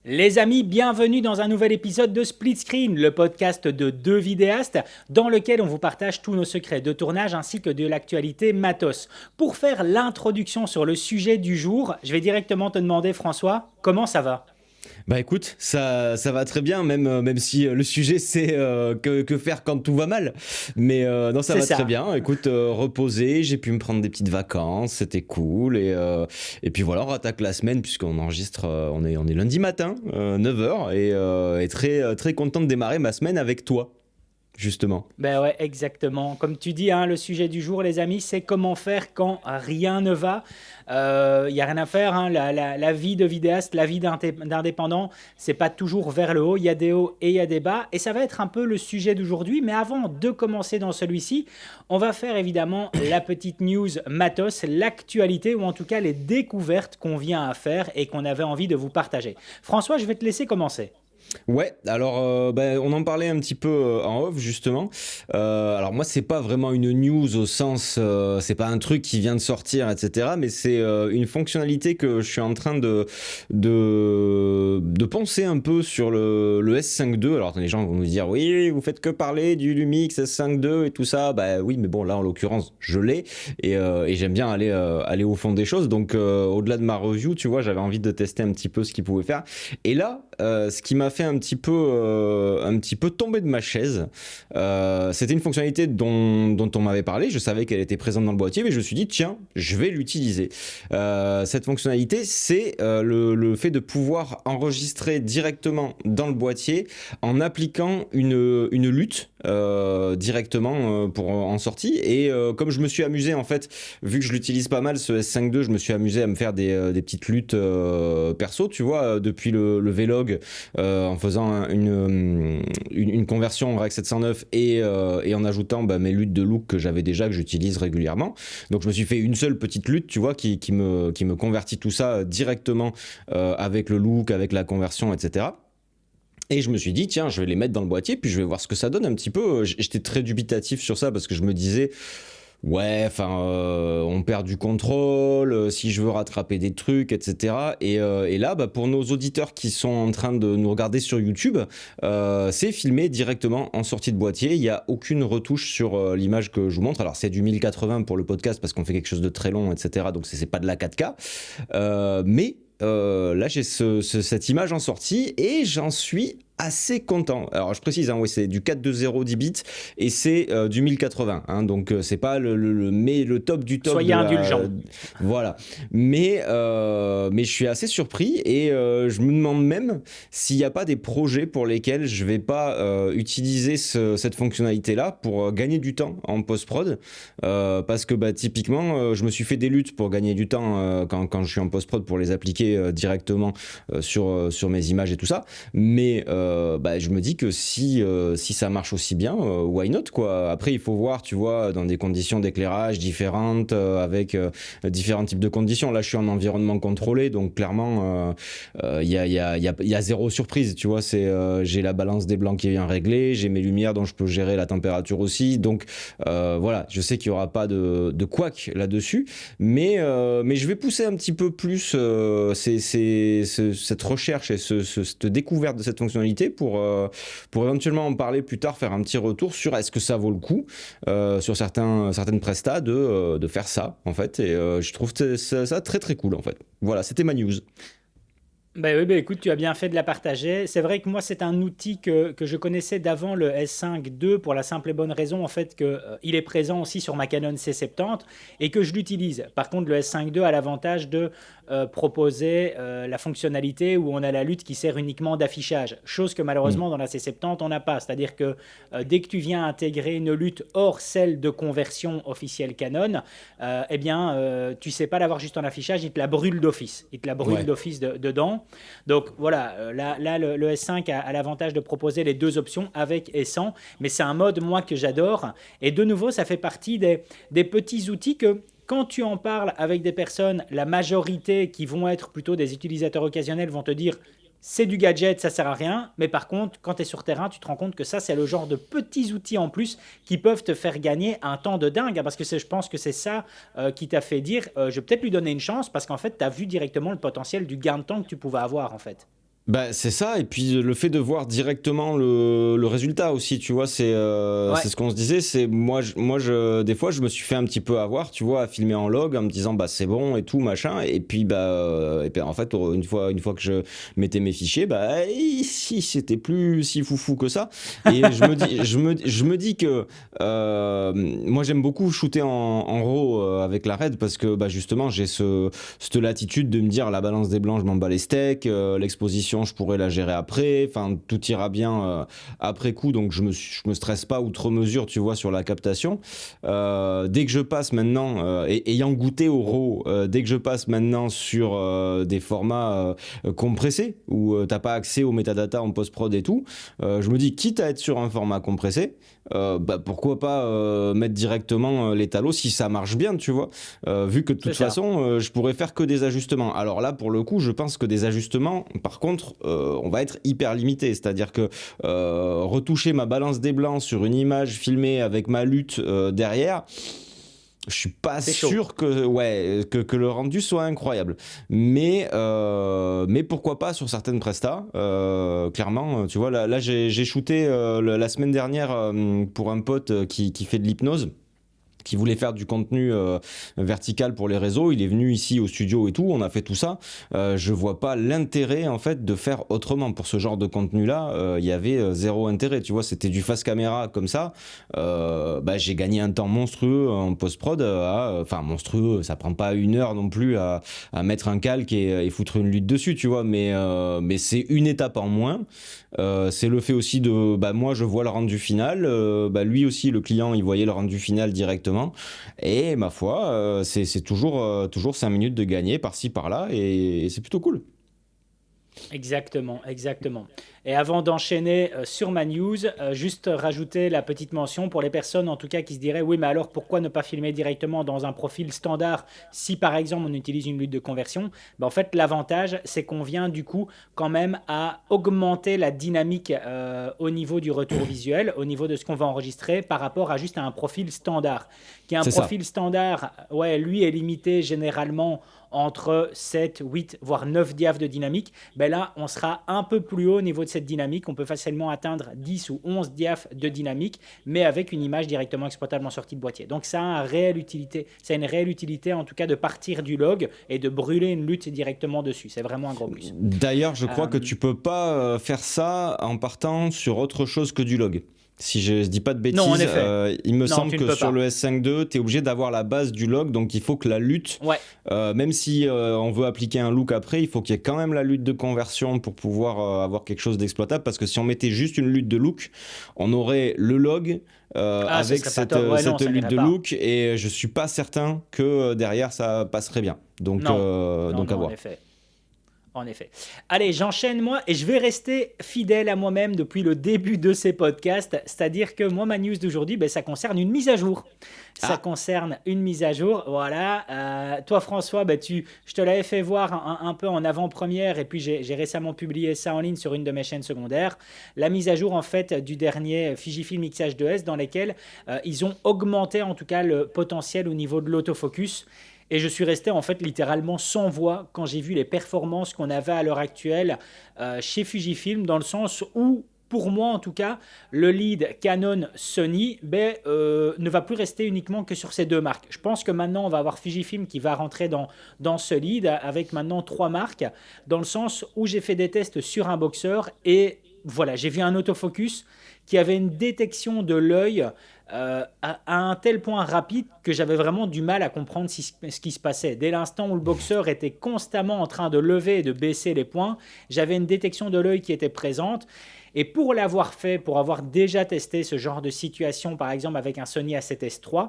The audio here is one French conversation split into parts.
Les amis, bienvenue dans un nouvel épisode de Split Screen, le podcast de deux vidéastes dans lequel on vous partage tous nos secrets de tournage ainsi que de l'actualité matos. Pour faire l'introduction sur le sujet du jour, je vais directement te demander François, comment ça va ? Bah écoute, ça va très bien, même si le sujet c'est que faire quand tout va mal. Mais non, ça C'est va très ça. bien. Écoute, reposer, j'ai pu me prendre des petites vacances, c'était cool. Et puis voilà, on attaque la semaine puisqu'on enregistre, on est lundi matin, 9h, et très content de démarrer ma semaine avec toi, justement. Ben ouais, exactement. Comme tu dis, hein, le sujet du jour, les amis, c'est comment faire quand rien ne va. Il n'y a rien à faire, hein. La vie de vidéaste, la vie d'indépendant, c'est pas toujours vers le haut. Il y a des hauts et il y a des bas. Et ça va être un peu le sujet d'aujourd'hui. Mais avant de commencer dans celui-ci, on va faire évidemment la petite news matos, l'actualité ou en tout cas les découvertes qu'on vient à faire et qu'on avait envie de vous partager. François, je vais te laisser commencer. Ouais, alors on en parlait un petit peu en off justement. Alors moi c'est pas vraiment une news au sens, c'est pas un truc qui vient de sortir, etc. Mais c'est une fonctionnalité que je suis en train de penser un peu sur le S5.2. Alors les gens vont nous dire oui, vous faites que parler du Lumix S5.2 et tout ça. Bah oui, mais bon là en l'occurrence je l'ai et j'aime bien aller au fond des choses. Donc au-delà de ma review, tu vois, j'avais envie de tester un petit peu ce qu'il pouvait faire. Et là, ce qui m'a fait un petit peu tomber de ma chaise, c'était une fonctionnalité dont on m'avait parlé. Je savais qu'elle était présente dans le boîtier, mais je me suis dit tiens, je vais l'utiliser. Cette fonctionnalité, c'est le fait de pouvoir enregistrer directement dans le boîtier en appliquant une lutte directement pour en sortie. Et comme je me suis amusé en fait, vu que je l'utilise pas mal ce S5.2, je me suis amusé à me faire des petites luttes perso, tu vois, depuis le Vlog, en faisant une conversion en Rec 709 et en ajoutant mes luttes de look que j'avais déjà, que j'utilise régulièrement. Donc je me suis fait une seule petite lutte, tu vois, qui me convertit tout ça directement avec le look, avec la conversion, etc. Et je me suis dit, tiens, je vais les mettre dans le boîtier, puis je vais voir ce que ça donne un petit peu. J'étais très dubitatif sur ça parce que je me disais, ouais, enfin, on perd du contrôle, si je veux rattraper des trucs, etc. Et là, pour nos auditeurs qui sont en train de nous regarder sur YouTube, c'est filmé directement en sortie de boîtier. Il n'y a aucune retouche sur l'image que je vous montre. Alors, c'est du 1080 pour le podcast parce qu'on fait quelque chose de très long, etc. Donc, c'est pas de la 4K. Mais là, j'ai cette image en sortie et j'en suis assez content. Alors je précise, hein, oui, c'est du 420 10 bits et c'est du 1080, hein, donc c'est pas le top du top de Soyez la indulgents. voilà. Mais je suis assez surpris et je me demande même s'il n'y a pas des projets pour lesquels je vais pas utiliser cette fonctionnalité là pour gagner du temps en post-prod, parce que typiquement je me suis fait des luttes pour gagner du temps quand je suis en post-prod pour les appliquer directement sur mes images et tout ça, mais je me dis que si ça marche aussi bien, why not quoi. Après il faut voir, tu vois, dans des conditions d'éclairage différentes, avec différents types de conditions. Là je suis en environnement contrôlé, donc clairement il y a zéro surprise, tu vois. J'ai la balance des blancs qui vient régler, j'ai mes lumières dont je peux gérer la température aussi, donc voilà, je sais qu'il n'y aura pas de couac là-dessus, mais je vais pousser un petit peu plus cette recherche et cette découverte de cette fonctionnalité pour éventuellement en parler plus tard, faire un petit retour sur est-ce que ça vaut le coup sur certaines prestats de faire ça en fait. Et je trouve ça très très cool en fait. Voilà, c'était ma news. Ben oui, ben écoute, tu as bien fait de la partager. C'est vrai que moi, c'est un outil que je connaissais d'avant le S5 II pour la simple et bonne raison en fait que il est présent aussi sur ma Canon C70 et que je l'utilise. Par contre, le S5 II a l'avantage de proposer la fonctionnalité où on a la lutte qui sert uniquement d'affichage, chose que Mm. malheureusement dans la C70 on n'a pas. C'est-à-dire que dès que tu viens intégrer une lutte hors celle de conversion officielle Canon, eh bien, tu sais pas l'avoir juste en affichage, il te la brûle d'office. Il te la brûle Ouais. d'office dedans. Donc voilà, là le S5 a l'avantage de proposer les deux options avec et sans, mais c'est un mode moi que j'adore. Et de nouveau, ça fait partie des petits outils que quand tu en parles avec des personnes, la majorité qui vont être plutôt des utilisateurs occasionnels vont te dire c'est du gadget, ça sert à rien. Mais par contre, quand tu es sur terrain, tu te rends compte que ça, c'est le genre de petits outils en plus qui peuvent te faire gagner un temps de dingue, hein. Parce que je pense que c'est ça qui t'a fait dire je vais peut-être lui donner une chance parce qu'en fait, tu as vu directement le potentiel du gain de temps que tu pouvais avoir en fait. Bah, c'est ça, et puis le fait de voir directement le résultat aussi, tu vois, Ouais, c'est ce qu'on se disait, c'est des fois, je me suis fait un petit peu avoir, tu vois, à filmer en log en me disant, bah, c'est bon et tout, machin, et puis en fait, une fois que je mettais mes fichiers, bah, si, c'était plus si foufou que ça, et je me dis que, moi, j'aime beaucoup shooter en RAW avec la RED parce que, bah, justement, j'ai cette latitude de me dire la balance des blancs, je m'en bats les steaks, l'exposition, je pourrais la gérer après, enfin tout ira bien après coup, donc je me stresse pas outre mesure, tu vois, sur la captation. Dès que je passe maintenant, ayant goûté au RAW, dès que je passe maintenant sur des formats compressés, où t'as pas accès aux métadatas en post-prod et tout, je me dis, quitte à être sur un format compressé, bah, pourquoi pas mettre directement l'étalo si ça marche bien, tu vois. Vu que de c'est toute ça. façon, je pourrais faire que des ajustements. Alors là, pour le coup, je pense que des ajustements, par contre, on va être hyper limité. C'est-à-dire que retoucher ma balance des blancs sur une image filmée avec ma lutte derrière, je suis pas C'est chaud. sûr que le rendu soit incroyable. Mais pourquoi pas sur certaines prestas. Clairement, tu vois, là j'ai shooté la semaine dernière pour un pote qui fait de l'hypnose, qui voulait faire du contenu vertical pour les réseaux. Il est venu ici au studio et tout, on a fait tout ça. Je vois pas l'intérêt en fait de faire autrement pour ce genre de contenu là. Il y avait zéro intérêt, tu vois, c'était du face caméra comme ça. Bah, j'ai gagné un temps monstrueux en post prod, enfin monstrueux, ça prend pas une heure non plus à mettre un calque et foutre une lutte dessus, tu vois, mais c'est une étape en moins. C'est le fait aussi de, bah, moi je vois le rendu final, bah, lui aussi le client il voyait le rendu final directement, et ma foi c'est toujours 5 minutes de gagner par-ci par-là, et c'est plutôt cool. Exactement, exactement. Et avant d'enchaîner sur ma news, juste rajouter la petite mention pour les personnes en tout cas qui se diraient oui mais alors pourquoi ne pas filmer directement dans un profil standard si par exemple on utilise une lutte de conversion. Ben, en fait l'avantage c'est qu'on vient du coup quand même à augmenter la dynamique au niveau du retour visuel, au niveau de ce qu'on va enregistrer par rapport à juste à un profil standard. Qui est un C'est ça. profil standard, ouais, lui est limité généralement entre 7, 8, voire 9 diaphes de dynamique, ben là, on sera un peu plus haut au niveau de cette dynamique. On peut facilement atteindre 10 ou 11 diaphes de dynamique, mais avec une image directement exploitable en sortie de boîtier. Donc ça a une réelle utilité en tout cas de partir du log et de brûler une lutte directement dessus. C'est vraiment un gros plus. D'ailleurs, je crois que Euh, tu peux pas faire ça en partant sur autre chose que du log. Si je dis pas de non, en bêtises, effet. il me Non, semble tu ne que peux sur le pas. S5.2, tu es obligé d'avoir la base du log, donc il faut que la lutte, Ouais, même si on veut appliquer un look après, il faut qu'il y ait quand même la lutte de conversion pour pouvoir avoir quelque chose d'exploitable, parce que si on mettait juste une lutte de look, on aurait le log ah, ce avec serait pas top. Ouais, non, cette ça lutte n'irait de pas. look, et je suis pas certain que derrière ça passerait bien. Non, non, Donc non, à en voir. effet. En effet. Allez, j'enchaîne moi et je vais rester fidèle à moi-même depuis le début de ces podcasts. C'est-à-dire que moi, ma news d'aujourd'hui, ben, ça concerne une mise à jour. Ça Ah, concerne une mise à jour. Voilà. Toi, François, ben, je te l'avais fait voir un peu en avant-première et puis j'ai récemment publié ça en ligne sur une de mes chaînes secondaires. La mise à jour, en fait, du dernier Fujifilm X-H2S dans lesquels ils ont augmenté en tout cas le potentiel au niveau de l'autofocus. Et je suis resté en fait littéralement sans voix quand j'ai vu les performances qu'on avait à l'heure actuelle chez Fujifilm, dans le sens où, pour moi en tout cas, le lead Canon Sony ne va plus rester uniquement que sur ces deux marques. Je pense que maintenant on va avoir Fujifilm qui va rentrer dans ce lead avec maintenant trois marques, dans le sens où j'ai fait des tests sur un boxeur et voilà, j'ai vu un autofocus qui avait une détection de l'œil à un tel point rapide que j'avais vraiment du mal à comprendre ce qui se passait. Dès l'instant où le boxeur était constamment en train de lever et de baisser les poings, j'avais une détection de l'œil qui était présente. Et pour l'avoir fait, pour avoir déjà testé ce genre de situation, par exemple avec un Sony A7S III,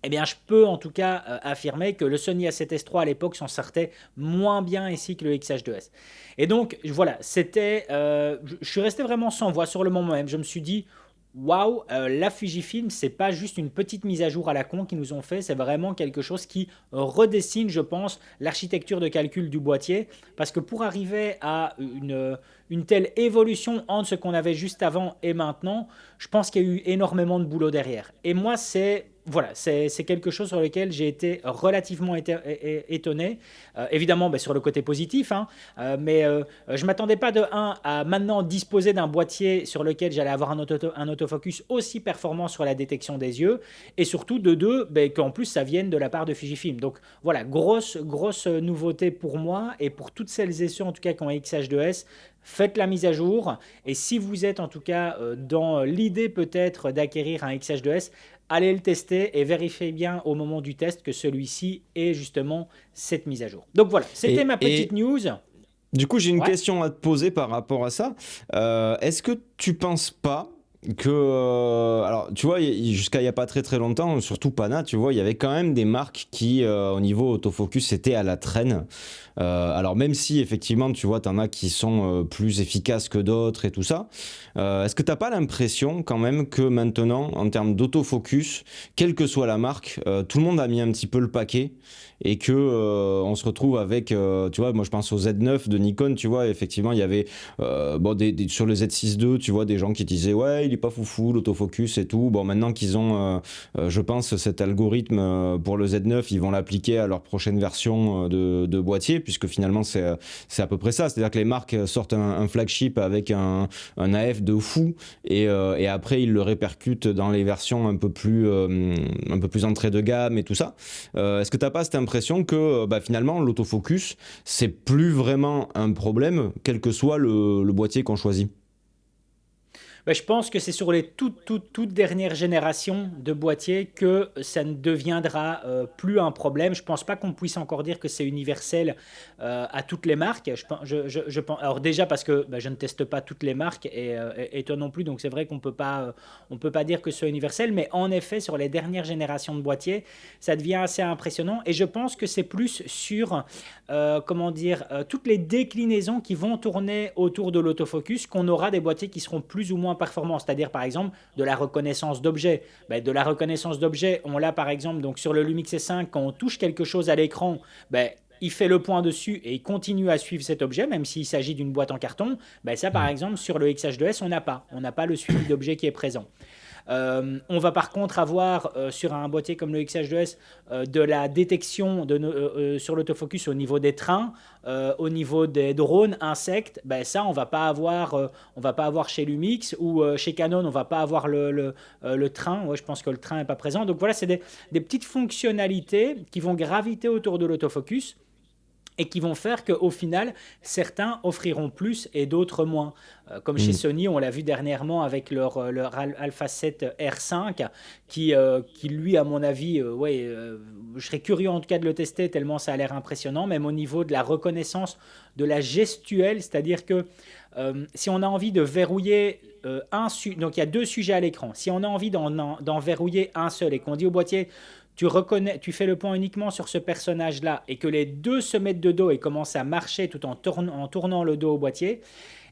eh bien, je peux en tout cas affirmer que le Sony A7S III à l'époque s'en sortait moins bien ici que le XH2S. Et donc, voilà, je suis resté vraiment sans voix sur le moment même. Je me suis dit, waouh, la Fujifilm, c'est pas juste une petite mise à jour à la con qu'ils nous ont fait, c'est vraiment quelque chose qui redessine, je pense, l'architecture de calcul du boîtier. Parce que pour arriver à une telle évolution entre ce qu'on avait juste avant et maintenant, je pense qu'il y a eu énormément de boulot derrière. Et moi, voilà, c'est quelque chose sur lequel j'ai été relativement étonné. Évidemment, sur le côté positif, hein, mais je ne m'attendais pas de un à maintenant disposer d'un boîtier sur lequel j'allais avoir un autofocus aussi performant sur la détection des yeux, et surtout de deux, qu'en plus ça vienne de la part de Fujifilm. Donc voilà, grosse nouveauté pour moi et pour toutes celles et ceux en tout cas qui ont un XH2S. Faites la mise à jour, et si vous êtes en tout cas dans l'idée peut-être d'acquérir un XH2S, allez le tester et vérifiez bien au moment du test que celui-ci est justement cette mise à jour. Donc voilà, c'était ma petite news. Du coup, j'ai une Ouais. question à te poser par rapport à ça. Est-ce que tu penses pas que, alors tu vois, jusqu'à il y a pas très très longtemps, surtout Pana, tu vois, il y avait quand même des marques qui, au niveau autofocus, étaient à la traîne. Alors même si effectivement, tu vois, t'en as qui sont plus efficaces que d'autres et tout ça, est-ce que t'as pas l'impression quand même que maintenant, en termes d'autofocus, quelle que soit la marque, tout le monde a mis un petit peu le paquet et que on se retrouve avec, tu vois, moi je pense au Z9 de Nikon, tu vois, effectivement, il y avait bon, sur le Z6 II, tu vois, des gens qui disaient ouais, il est pas foufou l'autofocus et tout. Bon, maintenant qu'ils ont, je pense, cet algorithme pour le Z9, ils vont l'appliquer à leur prochaine version de boîtier, puisque finalement c'est à peu près ça. C'est-à-dire que les marques sortent un flagship avec un AF de fou et après ils le répercutent dans les versions un peu plus entrée de gamme et tout ça. Est-ce que t'as pas cette impression que finalement l'autofocus c'est plus vraiment un problème, quel que soit le boîtier qu'on choisit? Je pense que c'est sur les toutes dernières générations de boîtiers que ça ne deviendra plus un problème. Je ne pense pas qu'on puisse encore dire que c'est universel à toutes les marques. Je pense, alors déjà parce que je ne teste pas toutes les marques et toi non plus, donc c'est vrai qu'on on peut pas dire que ce soit universel, mais en effet, sur les dernières générations de boîtiers, ça devient assez impressionnant et je pense que c'est plus sur toutes les déclinaisons qui vont tourner autour de l'autofocus qu'on aura des boîtiers qui seront plus ou moins performants, c'est-à-dire par exemple de la reconnaissance d'objets. De la reconnaissance d'objets, on l'a par exemple donc sur le Lumix S5, quand on touche quelque chose à l'écran, il fait le point dessus et il continue à suivre cet objet, même s'il s'agit d'une boîte en carton. Ça, par exemple, sur le XH2S, on n'a pas. On n'a pas le suivi d'objet qui est présent. On va par contre avoir sur un boîtier comme le XH2S de la détection sur l'autofocus au niveau des trains, au niveau des drones, insectes. Ça, on va pas avoir chez Lumix ou chez Canon, on va pas avoir le train. Ouais, je pense que le train n'est pas présent. Donc voilà, c'est des petites fonctionnalités qui vont graviter autour de l'autofocus et qui vont faire qu'au final, certains offriront plus et d'autres moins. Comme chez Sony, on l'a vu dernièrement avec leur Alpha 7 R5, qui lui, à mon avis, je serais curieux en tout cas de le tester, tellement ça a l'air impressionnant, même au niveau de la reconnaissance de la gestuelle, c'est-à-dire que si on a envie de verrouiller donc il y a deux sujets à l'écran, si on a envie d'en verrouiller un seul et qu'on dit au boîtier, tu fais le point uniquement sur ce personnage-là et que les deux se mettent de dos et commencent à marcher tout en tournant le dos au boîtier,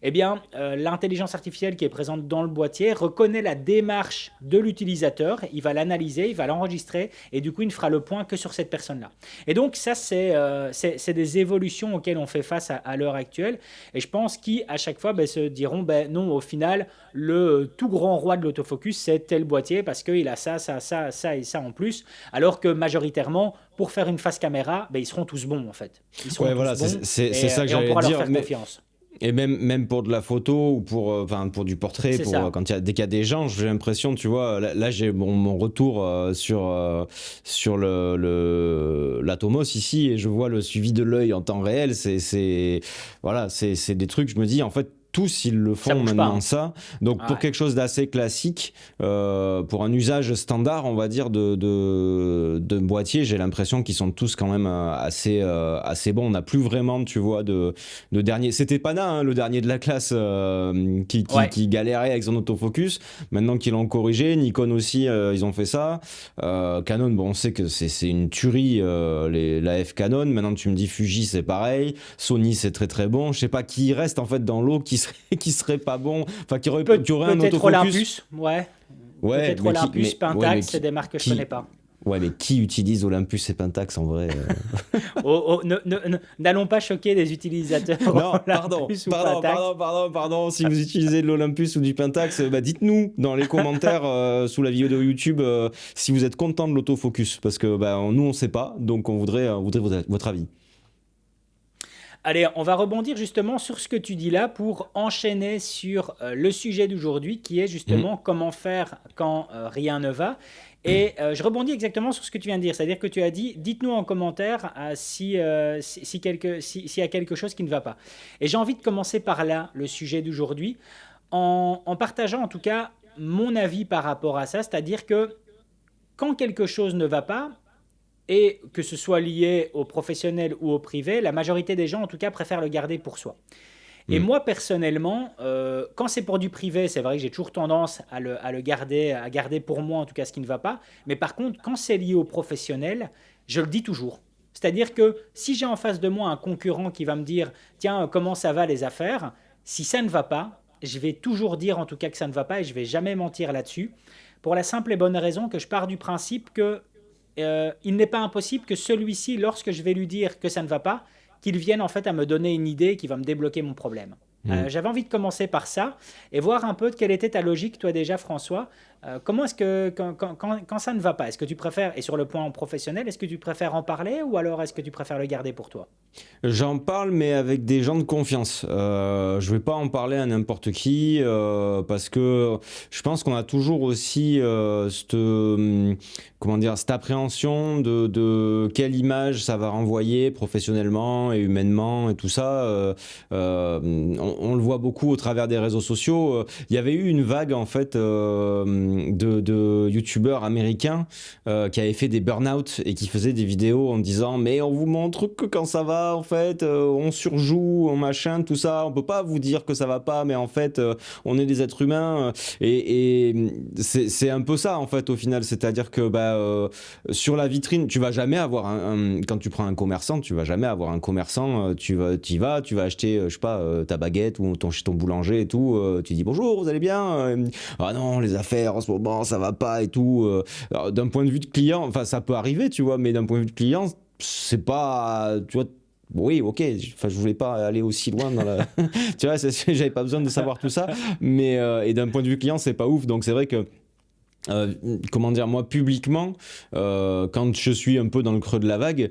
eh bien, l'intelligence artificielle qui est présente dans le boîtier reconnaît la démarche de l'utilisateur, il va l'analyser, il va l'enregistrer et du coup, il ne fera le point que sur cette personne-là. Et donc, ça, c'est des évolutions auxquelles on fait face à l'heure actuelle et je pense qu'à chaque fois, se diront, non, au final, le tout grand roi de l'autofocus, c'est tel boîtier parce qu'il a ça, ça, ça, ça et ça en plus, alors que majoritairement, pour faire une face caméra, ils seront tous bons en fait. Ils seront tous voilà, bons c'est ça que et on j'allais pourra dire. leur faire confiance. Et même pour de la photo ou pour du portrait, C'est ça. dès qu'il y a des gens, j'ai l'impression, tu vois, là j'ai mon retour sur l'Atomos ici et je vois le suivi de l'œil en temps réel. Voilà, c'est des trucs, je me dis, en fait, tous ils le font maintenant pas. ça. Donc pour quelque chose d'assez classique, pour un usage standard, on va dire de boîtier, j'ai l'impression qu'ils sont tous quand même assez bons. On n'a plus vraiment, tu vois, de dernier. C'était Pana, hein, le dernier de la classe qui galérait avec son autofocus. Maintenant qu'ils l'ont corrigé, Nikon aussi, ils ont fait ça. Canon, bon, on sait que c'est une tuerie, la F Canon. Maintenant tu me dis Fuji, c'est pareil. Sony, c'est très très bon. Je sais pas qui reste en fait dans l'eau qui serait pas bon, enfin qui aurait un autofocus. Peut-être Olympus, Ouais, peut-être Olympus, Pentax, c'est des marques que je connais pas. Ouais, mais qui utilise Olympus et Pentax en vrai N'allons pas choquer les utilisateurs Non, pardon, Olympus ou pardon, Pentax. pardon, pardon, pardon. Si vous utilisez de l'Olympus ou du Pentax, bah dites-nous dans les commentaires sous la vidéo de YouTube si vous êtes content de l'autofocus, parce que bah, nous on sait pas, donc on voudrait votre avis. Allez, on va rebondir justement sur ce que tu dis là pour enchaîner sur le sujet d'aujourd'hui qui est justement comment faire quand rien ne va. Et je rebondis exactement sur ce que tu viens de dire, c'est-à-dire que tu as dit, dites-nous en commentaire s'il y a quelque chose qui ne va pas. Et j'ai envie de commencer par là, le sujet d'aujourd'hui, en partageant en tout cas mon avis par rapport à ça, c'est-à-dire que quand quelque chose ne va pas, et que ce soit lié au professionnel ou au privé, la majorité des gens, en tout cas, préfèrent le garder pour soi. Et moi, personnellement, quand c'est pour du privé, c'est vrai que j'ai toujours tendance à le garder, à garder pour moi, en tout cas, ce qui ne va pas. Mais par contre, quand c'est lié au professionnel, je le dis toujours. C'est-à-dire que si j'ai en face de moi un concurrent qui va me dire « Tiens, comment ça va les affaires ?» Si ça ne va pas, je vais toujours dire en tout cas que ça ne va pas et je ne vais jamais mentir là-dessus. Pour la simple et bonne raison que je pars du principe que il n'est pas impossible que celui-ci, lorsque je vais lui dire que ça ne va pas, qu'il vienne en fait à me donner une idée qui va me débloquer mon problème. J'avais envie de commencer par ça et voir un peu de quelle était ta logique, toi déjà, François. Comment est-ce que, quand ça ne va pas, est-ce que tu préfères, et sur le point professionnel, est-ce que tu préfères en parler ou alors est-ce que tu préfères le garder pour toi? J'en parle, mais avec des gens de confiance. Je vais pas en parler à n'importe qui parce que je pense qu'on a toujours aussi comment dire, cette appréhension de quelle image ça va renvoyer professionnellement et humainement et tout ça. On le voit beaucoup au travers des réseaux sociaux. Il y avait eu une vague en fait de youtubeurs américains qui avaient fait des burn-out et qui faisaient des vidéos en disant mais on vous montre que quand ça va en fait on surjoue, on machin, tout ça, on peut pas vous dire que ça va pas mais en fait on est des êtres humains et c'est un peu ça en fait au final, c'est-à-dire que sur la vitrine tu vas jamais avoir quand tu prends un commerçant, tu vas jamais avoir un commerçant, tu vas acheter je sais pas ta baguette ou ton boulanger et tout, tu dis bonjour vous allez bien, ah non les affaires en ce moment ça va pas et tout, d'un point de vue de client, enfin ça peut arriver tu vois, mais d'un point de vue de client c'est pas, tu vois. Oui, ok. Enfin, je voulais pas aller aussi loin dans la. Tu vois, j'avais pas besoin de savoir tout ça. Mais et d'un point de vue client, c'est pas ouf. Donc c'est vrai que. Comment dire, moi publiquement quand je suis un peu dans le creux de la vague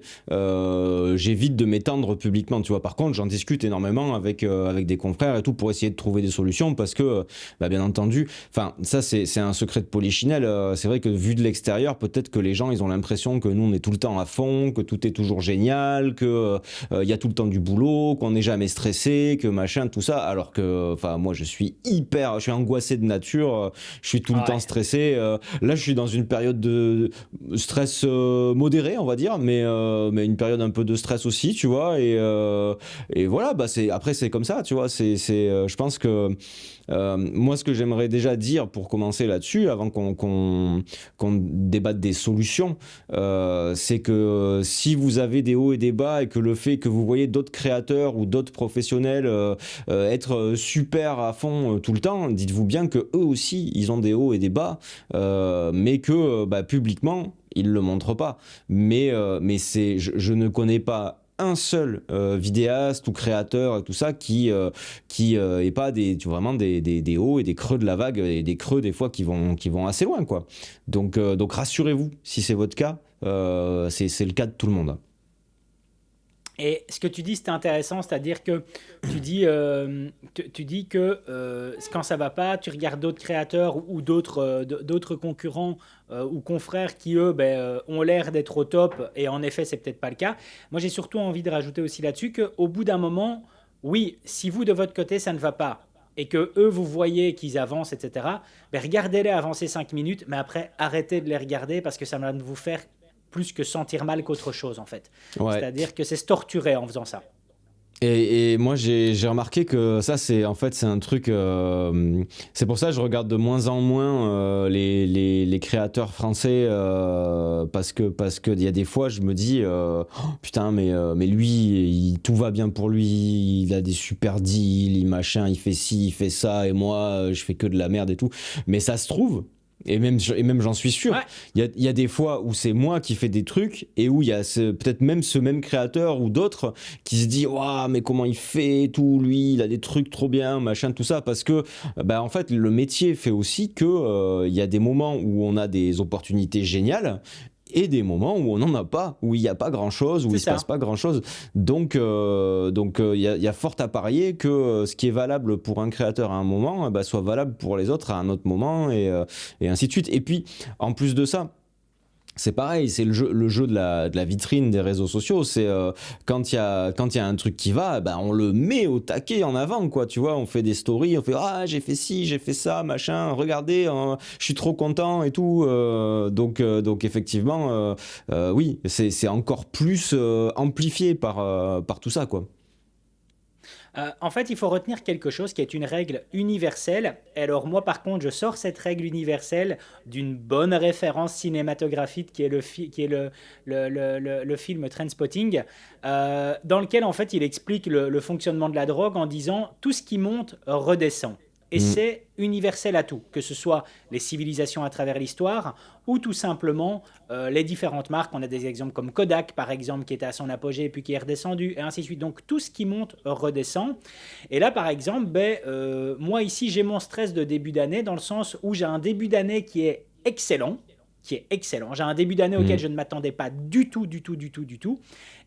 j'évite de m'étendre publiquement tu vois. Par contre j'en discute énormément avec des confrères et tout pour essayer de trouver des solutions parce que bien entendu, enfin ça c'est un secret de polichinelle, c'est vrai que vu de l'extérieur peut-être que les gens ils ont l'impression que nous on est tout le temps à fond, que tout est toujours génial, que y a tout le temps du boulot, qu'on n'est jamais stressé, que machin tout ça, alors que enfin moi je suis angoissé de nature, je suis tout le temps stressé. Là, je suis dans une période de stress modéré, on va dire, mais une période un peu de stress aussi, tu vois. Et voilà, après, c'est comme ça, tu vois. Je pense que moi, ce que j'aimerais déjà dire pour commencer là-dessus, avant qu'on débatte des solutions, c'est que si vous avez des hauts et des bas et que le fait que vous voyez d'autres créateurs ou d'autres professionnels être super à fond tout le temps, dites-vous bien que eux aussi, ils ont des hauts et des bas. Mais que publiquement ils le montrent pas, mais je ne connais pas un seul vidéaste ou créateur et tout ça qui est pas vraiment des hauts et des creux de la vague et des creux des fois qui vont assez loin quoi. Donc rassurez-vous si c'est votre cas, c'est le cas de tout le monde. Et ce que tu dis, c'est intéressant, c'est-à-dire que tu dis que quand ça va pas, tu regardes d'autres créateurs ou d'autres concurrents ou confrères qui, eux, ont l'air d'être au top, et en effet, c'est peut-être pas le cas. Moi, j'ai surtout envie de rajouter aussi là-dessus qu'au bout d'un moment, oui, si vous, de votre côté, ça ne va pas, et que eux, vous voyez qu'ils avancent, etc., regardez-les avancer 5 minutes, mais après, arrêtez de les regarder parce que ça va vous faire plus que sentir mal qu'autre chose en fait. Ouais. C'est-à-dire que c'est se torturer en faisant ça. Et moi j'ai remarqué que ça c'est un truc, c'est pour ça que je regarde de moins en moins les créateurs français parce que il y a des fois je me dis oh, putain mais lui tout va bien pour lui, il a des super deals, il fait ci, il fait ça et moi je fais que de la merde et tout, mais ça se trouve Et même j'en suis sûr. Ouais, Il y a des fois où c'est moi qui fais des trucs et où il y a peut-être même ce même créateur ou d'autres qui se dit waouh, mais comment il fait tout, lui, il a des trucs trop bien, machin, tout ça. Parce que, bah, en fait, le métier fait aussi que il y a des moments où on a des opportunités géniales et des moments où on n'en a pas, où il n'y a pas grand-chose, où c'est il se passe ça. pas grand-chose. Donc, il y a fort à parier que ce qui est valable pour un créateur à un moment, bah, soit valable pour les autres à un autre moment, et ainsi de suite. Et puis, en plus de ça, c'est pareil, c'est le jeu de la vitrine des réseaux sociaux. C'est quand il y a un truc qui va, bah, on le met au taquet en avant, quoi. Tu vois, on fait des stories, on fait ah j'ai fait ci, j'ai fait ça, machin. Regardez, je suis trop content et tout. Donc effectivement, oui, c'est encore plus amplifié par tout ça, quoi. En fait, il faut retenir quelque chose qui est une règle universelle. Et alors moi, par contre, je sors cette règle universelle d'une bonne référence cinématographique qui est le film Trainspotting, dans lequel, en fait, il explique le fonctionnement de la drogue en disant tout ce qui monte redescend. Et Mm. c'est universel à tout, que ce soit les civilisations à travers l'histoire ou tout simplement les différentes marques. On a des exemples comme Kodak, par exemple, qui était à son apogée et puis qui est redescendu, et ainsi de suite. Donc tout ce qui monte redescend. Et là, par exemple, moi ici, j'ai mon stress de début d'année dans le sens où j'ai un début d'année qui est excellent. Qui est excellent. J'ai un début d'année auquel Mm. je ne m'attendais pas du tout, du tout, du tout, du tout.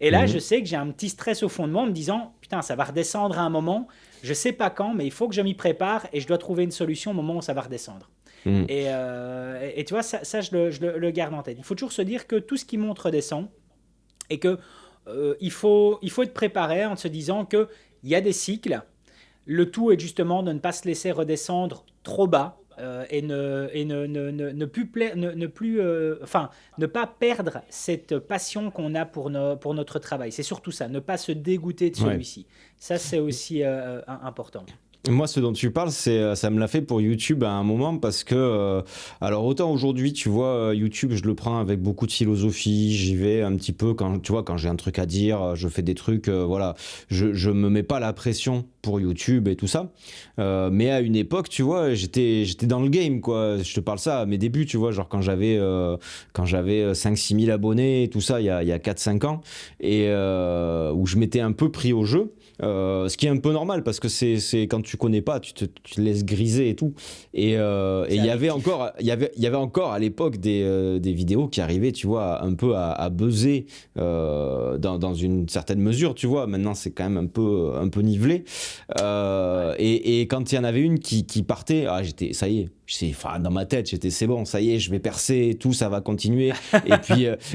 Et là, je Mm. sais que j'ai un petit stress au fond de moi en me disant, putain, ça va redescendre à un moment. Je sais pas quand, mais il faut que je m'y prépare et je dois trouver une solution au moment où ça va redescendre. Mm. Et tu vois, ça je le garde en tête. Il faut toujours se dire que tout ce qui monte redescend et que il faut être préparé en se disant qu'il y a des cycles. Le tout est justement de ne pas se laisser redescendre trop bas et ne plus, enfin, ne pas perdre cette passion qu'on a pour notre travail. C'est surtout ça, ne pas se dégoûter de Ouais. celui-ci. Ça, c'est aussi important. Moi, ce dont tu parles, ça me l'a fait pour YouTube à un moment parce que, alors autant aujourd'hui, tu vois, YouTube, je le prends avec beaucoup de philosophie, j'y vais un petit peu quand, tu vois, quand j'ai un truc à dire, je fais des trucs, voilà, je me mets pas la pression pour YouTube et tout ça. Mais à une époque, tu vois, j'étais dans le game, quoi. Je te parle ça à mes débuts, tu vois, genre quand j'avais 5 6 000 abonnés et tout ça, il y a 4 5 ans, et où je m'étais un peu pris au jeu. Ce qui est un peu normal parce que c'est quand tu connais pas, tu te laisses griser et tout. Et C'est addictif. il y avait encore à l'époque des vidéos qui arrivaient, tu vois, un peu à buzzer dans une certaine mesure, tu vois. Maintenant, c'est quand même un peu nivelé. Ouais. Et quand il y en avait une qui partait, ah, ça y est. Enfin, dans ma tête, c'est bon, ça y est, je vais percer, tout, ça va continuer.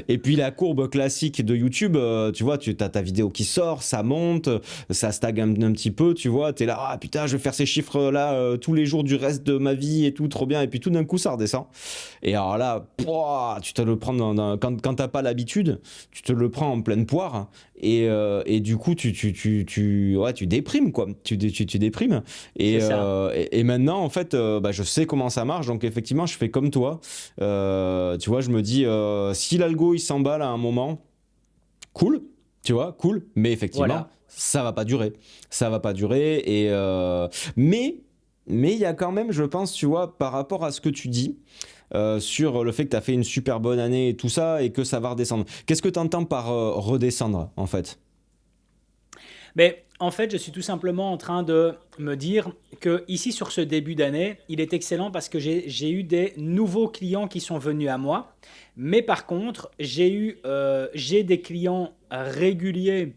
Et puis la courbe classique de YouTube, tu vois, tu as ta vidéo qui sort, ça monte, ça stagne un petit peu, tu vois, t'es là, ah putain, je vais faire ces chiffres-là tous les jours du reste de ma vie et tout, trop bien. Et puis tout d'un coup, ça redescend. Et alors là, pouah, tu te le prends quand t'as pas l'habitude, tu te le prends en pleine poire. Et du coup, ouais, tu déprimes, quoi. Tu déprimes. C'est ça. Et maintenant, en fait, bah, je sais comment ça marche. Donc, effectivement, je fais comme toi. Tu vois, je me dis, si l'algo, il s'emballe à un moment, cool, tu vois, cool. Mais effectivement, Voilà. ça va pas durer. Ça va pas durer. Mais, mais il y a quand même, je pense, tu vois, par rapport à ce que tu dis, sur le fait que tu as fait une super bonne année et tout ça, et que ça va redescendre. Qu'est-ce que tu entends par redescendre, en fait? Mais en fait, je suis tout simplement en train de me dire que ici, sur ce début d'année, il est excellent parce que j'ai eu des nouveaux clients qui sont venus à moi. Mais par contre, j'ai des clients réguliers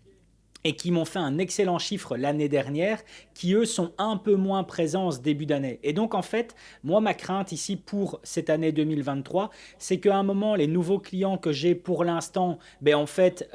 et qui m'ont fait un excellent chiffre l'année dernière, qui eux sont un peu moins présents en ce début d'année. Et donc en fait, moi ma crainte ici pour cette année 2023, c'est qu'à un moment, les nouveaux clients que j'ai pour l'instant, en fait,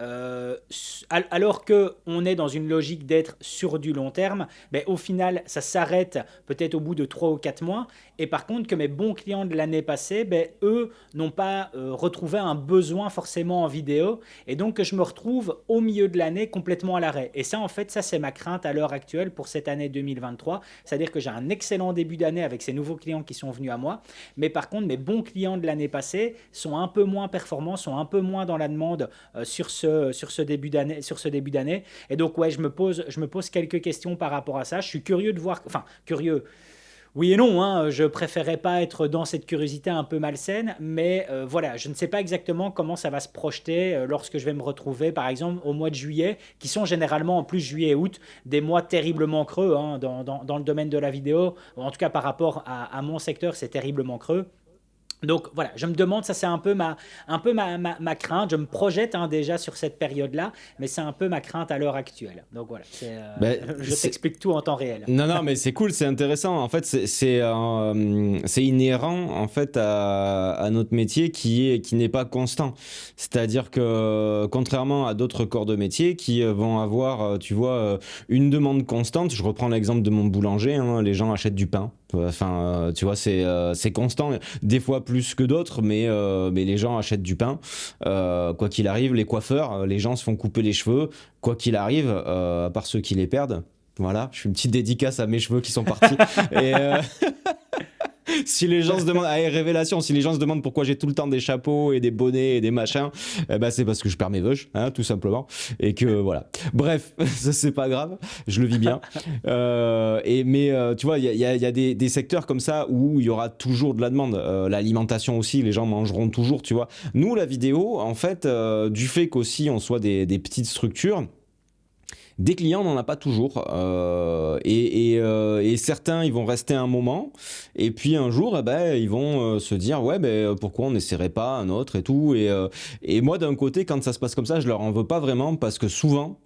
alors qu'on est dans une logique d'être sur du long terme, au final, ça s'arrête peut-être au bout de 3 ou 4 mois. Et par contre, que mes bons clients de l'année passée, eux, n'ont pas retrouvé un besoin forcément en vidéo. Et donc que je me retrouve au milieu de l'année complètement à l'arrêt. Et ça, en fait, ça c'est ma crainte à l'heure actuelle pour cette année 2023. C'est-à-dire que j'ai un excellent début d'année avec ces nouveaux clients qui sont venus à moi. Mais par contre, mes bons clients de l'année passée sont un peu moins performants, sont un peu moins dans la demande sur ce début d'année, sur ce début d'année. Et donc, ouais, je me pose quelques questions par rapport à ça. Je suis curieux de voir, enfin, curieux. Oui et non, hein, je préférais pas être dans cette curiosité un peu malsaine, mais voilà, je ne sais pas exactement comment ça va se projeter lorsque je vais me retrouver, par exemple, au mois de juillet, qui sont généralement en plus juillet et août, des mois terriblement creux hein, dans le domaine de la vidéo. En tout cas, par rapport à mon secteur, c'est terriblement creux. Donc voilà, je me demande, ça c'est un peu ma crainte, je me projette hein, déjà sur cette période-là, mais c'est un peu ma crainte à l'heure actuelle. Donc voilà, Ben, je c'est t'explique tout en temps réel. Non, non, mais c'est cool, c'est intéressant. En fait, c'est inhérent en fait à notre métier qui n'est pas constant. C'est-à-dire que contrairement à d'autres corps de métier qui vont avoir, tu vois, une demande constante. Je reprends l'exemple de mon boulanger. Hein, les gens achètent du pain. Enfin, tu vois, c'est constant. Des fois plus que d'autres, mais les gens achètent du pain. Quoi qu'il arrive, les coiffeurs, les gens se font couper les cheveux. Quoi qu'il arrive, à part ceux qui les perdent. Voilà, je fais une petite dédicace à mes cheveux qui sont partis. Et si les gens se demandent, allez, révélation, si les gens se demandent pourquoi j'ai tout le temps des chapeaux et des bonnets et des machins, eh ben c'est parce que je perds mes veuches, hein, tout simplement. Et que voilà. Bref, ça c'est pas grave, je le vis bien. Mais tu vois, il y a des secteurs comme ça où il y aura toujours de la demande. L'alimentation aussi, les gens mangeront toujours, tu vois. Nous, la vidéo, en fait, du fait qu'aussi on soit des petites structures. Des clients, on n'en a pas toujours. Et certains, ils vont rester un moment. Et puis un jour, eh ben, ils vont se dire, ouais, ben, pourquoi on n'essaierait pas un autre et tout. Et moi, d'un côté, quand ça se passe comme ça, je leur en veux pas vraiment parce que souvent,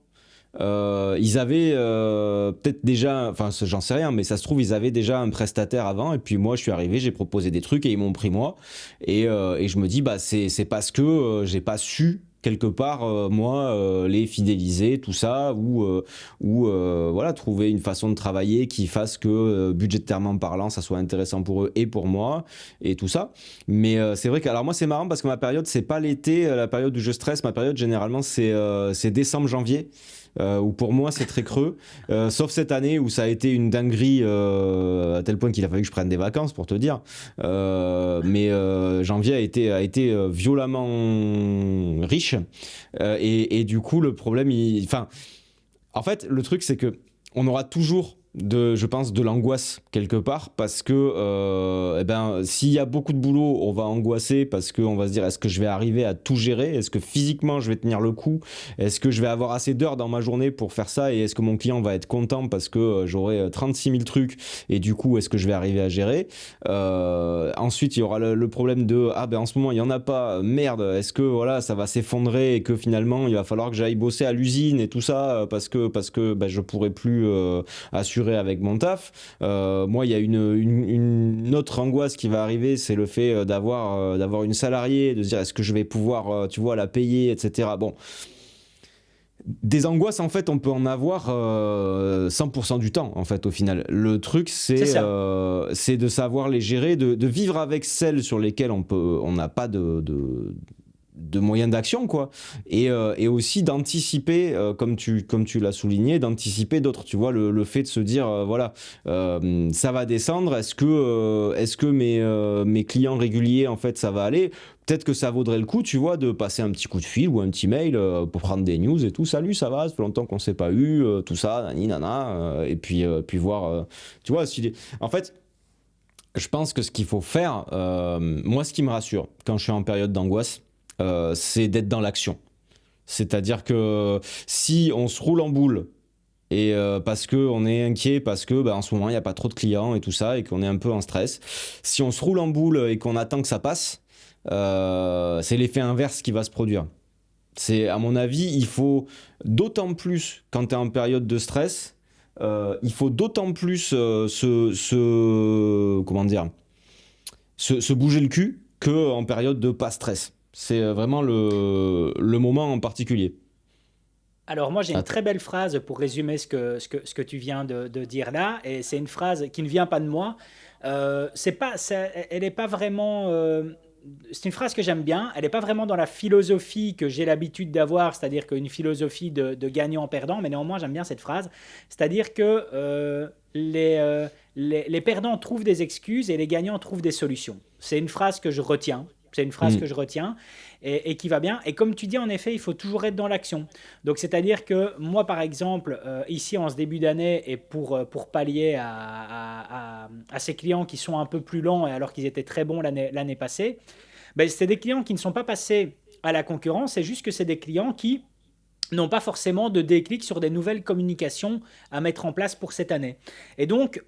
ils avaient peut-être déjà, enfin j'en sais rien, mais ça se trouve ils avaient déjà un prestataire avant et puis moi je suis arrivé, j'ai proposé des trucs et ils m'ont pris moi et je me dis bah c'est parce que j'ai pas su quelque part moi les fidéliser tout ça ou voilà trouver une façon de travailler qui fasse que budgétairement parlant ça soit intéressant pour eux et pour moi et tout ça mais c'est vrai que alors moi c'est marrant parce que ma période c'est pas l'été la période où je stresse ma période généralement c'est décembre janvier où pour moi c'est très creux, sauf cette année où ça a été une dinguerie à tel point qu'il a fallu que je prenne des vacances pour te dire. Mais janvier a été violemment riche et du coup le problème, enfin, en fait le truc c'est que on aura toujours je pense de l'angoisse quelque part parce que eh ben s'il y a beaucoup de boulot on va angoisser parce qu'on va se dire est-ce que je vais arriver à tout gérer, est-ce que physiquement je vais tenir le coup, est-ce que je vais avoir assez d'heures dans ma journée pour faire ça et est-ce que mon client va être content parce que j'aurai 36 000 trucs et du coup est-ce que je vais arriver à gérer. Ensuite il y aura le problème de ah ben en ce moment il y en a pas, merde, est-ce que voilà ça va s'effondrer et que finalement il va falloir que j'aille bosser à l'usine et tout ça parce que ben, je pourrai plus assurer avec mon taf. Moi, il y a une autre angoisse qui va arriver, c'est le fait d'avoir une salariée, de se dire est-ce que je vais pouvoir, tu vois, la payer, etc. Bon, des angoisses, en fait, on peut en avoir 100% du temps, en fait, au final. Le truc, C'est ça. c'est de savoir les gérer, de vivre avec celles sur lesquelles on n'a pas de moyens d'action quoi et aussi d'anticiper comme tu l'as souligné d'anticiper d'autres tu vois le fait de se dire voilà ça va descendre est-ce que mes clients réguliers en fait ça va aller peut-être que ça vaudrait le coup tu vois de passer un petit coup de fil ou un petit mail pour prendre des news et tout salut ça va ça fait longtemps qu'on s'est pas eu tout ça nani nana et puis voir tu vois en fait je pense que ce qu'il faut faire moi ce qui me rassure quand je suis en période d'angoisse c'est d'être dans l'action. C'est-à-dire que si on se roule en boule et parce qu'on est inquiet, parce que bah, en ce moment il n'y a pas trop de clients et tout ça, et qu'on est un peu en stress, si on se roule en boule et qu'on attend que ça passe, c'est l'effet inverse qui va se produire. C'est, à mon avis, il faut d'autant plus quand tu es en période de stress, il faut d'autant plus comment dire, se bouger le cul qu'en période de pas stress. C'est vraiment le moment en particulier. Alors moi j'ai une Attends. très belle phrase pour résumer ce que tu viens de dire là, et c'est une phrase qui ne vient pas de moi. Elle n'est pas vraiment... c'est une phrase que j'aime bien, elle n'est pas vraiment dans la philosophie que j'ai l'habitude d'avoir, c'est-à-dire qu'une philosophie de gagnant-perdant, mais néanmoins j'aime bien cette phrase, c'est-à-dire que les perdants trouvent des excuses et les gagnants trouvent des solutions. C'est une phrase que je retiens. C'est une phrase que Mm. je retiens et qui va bien. Et comme tu dis, en effet, il faut toujours être dans l'action. Donc, c'est-à-dire que moi, par exemple, ici, en ce début d'année, et pour pallier à ces clients qui sont un peu plus lents alors qu'ils étaient très bons l'année passée, ben, c'est des clients qui ne sont pas passés à la concurrence, c'est juste que c'est des clients qui n'ont pas forcément de déclic sur des nouvelles communications à mettre en place pour cette année. Et donc,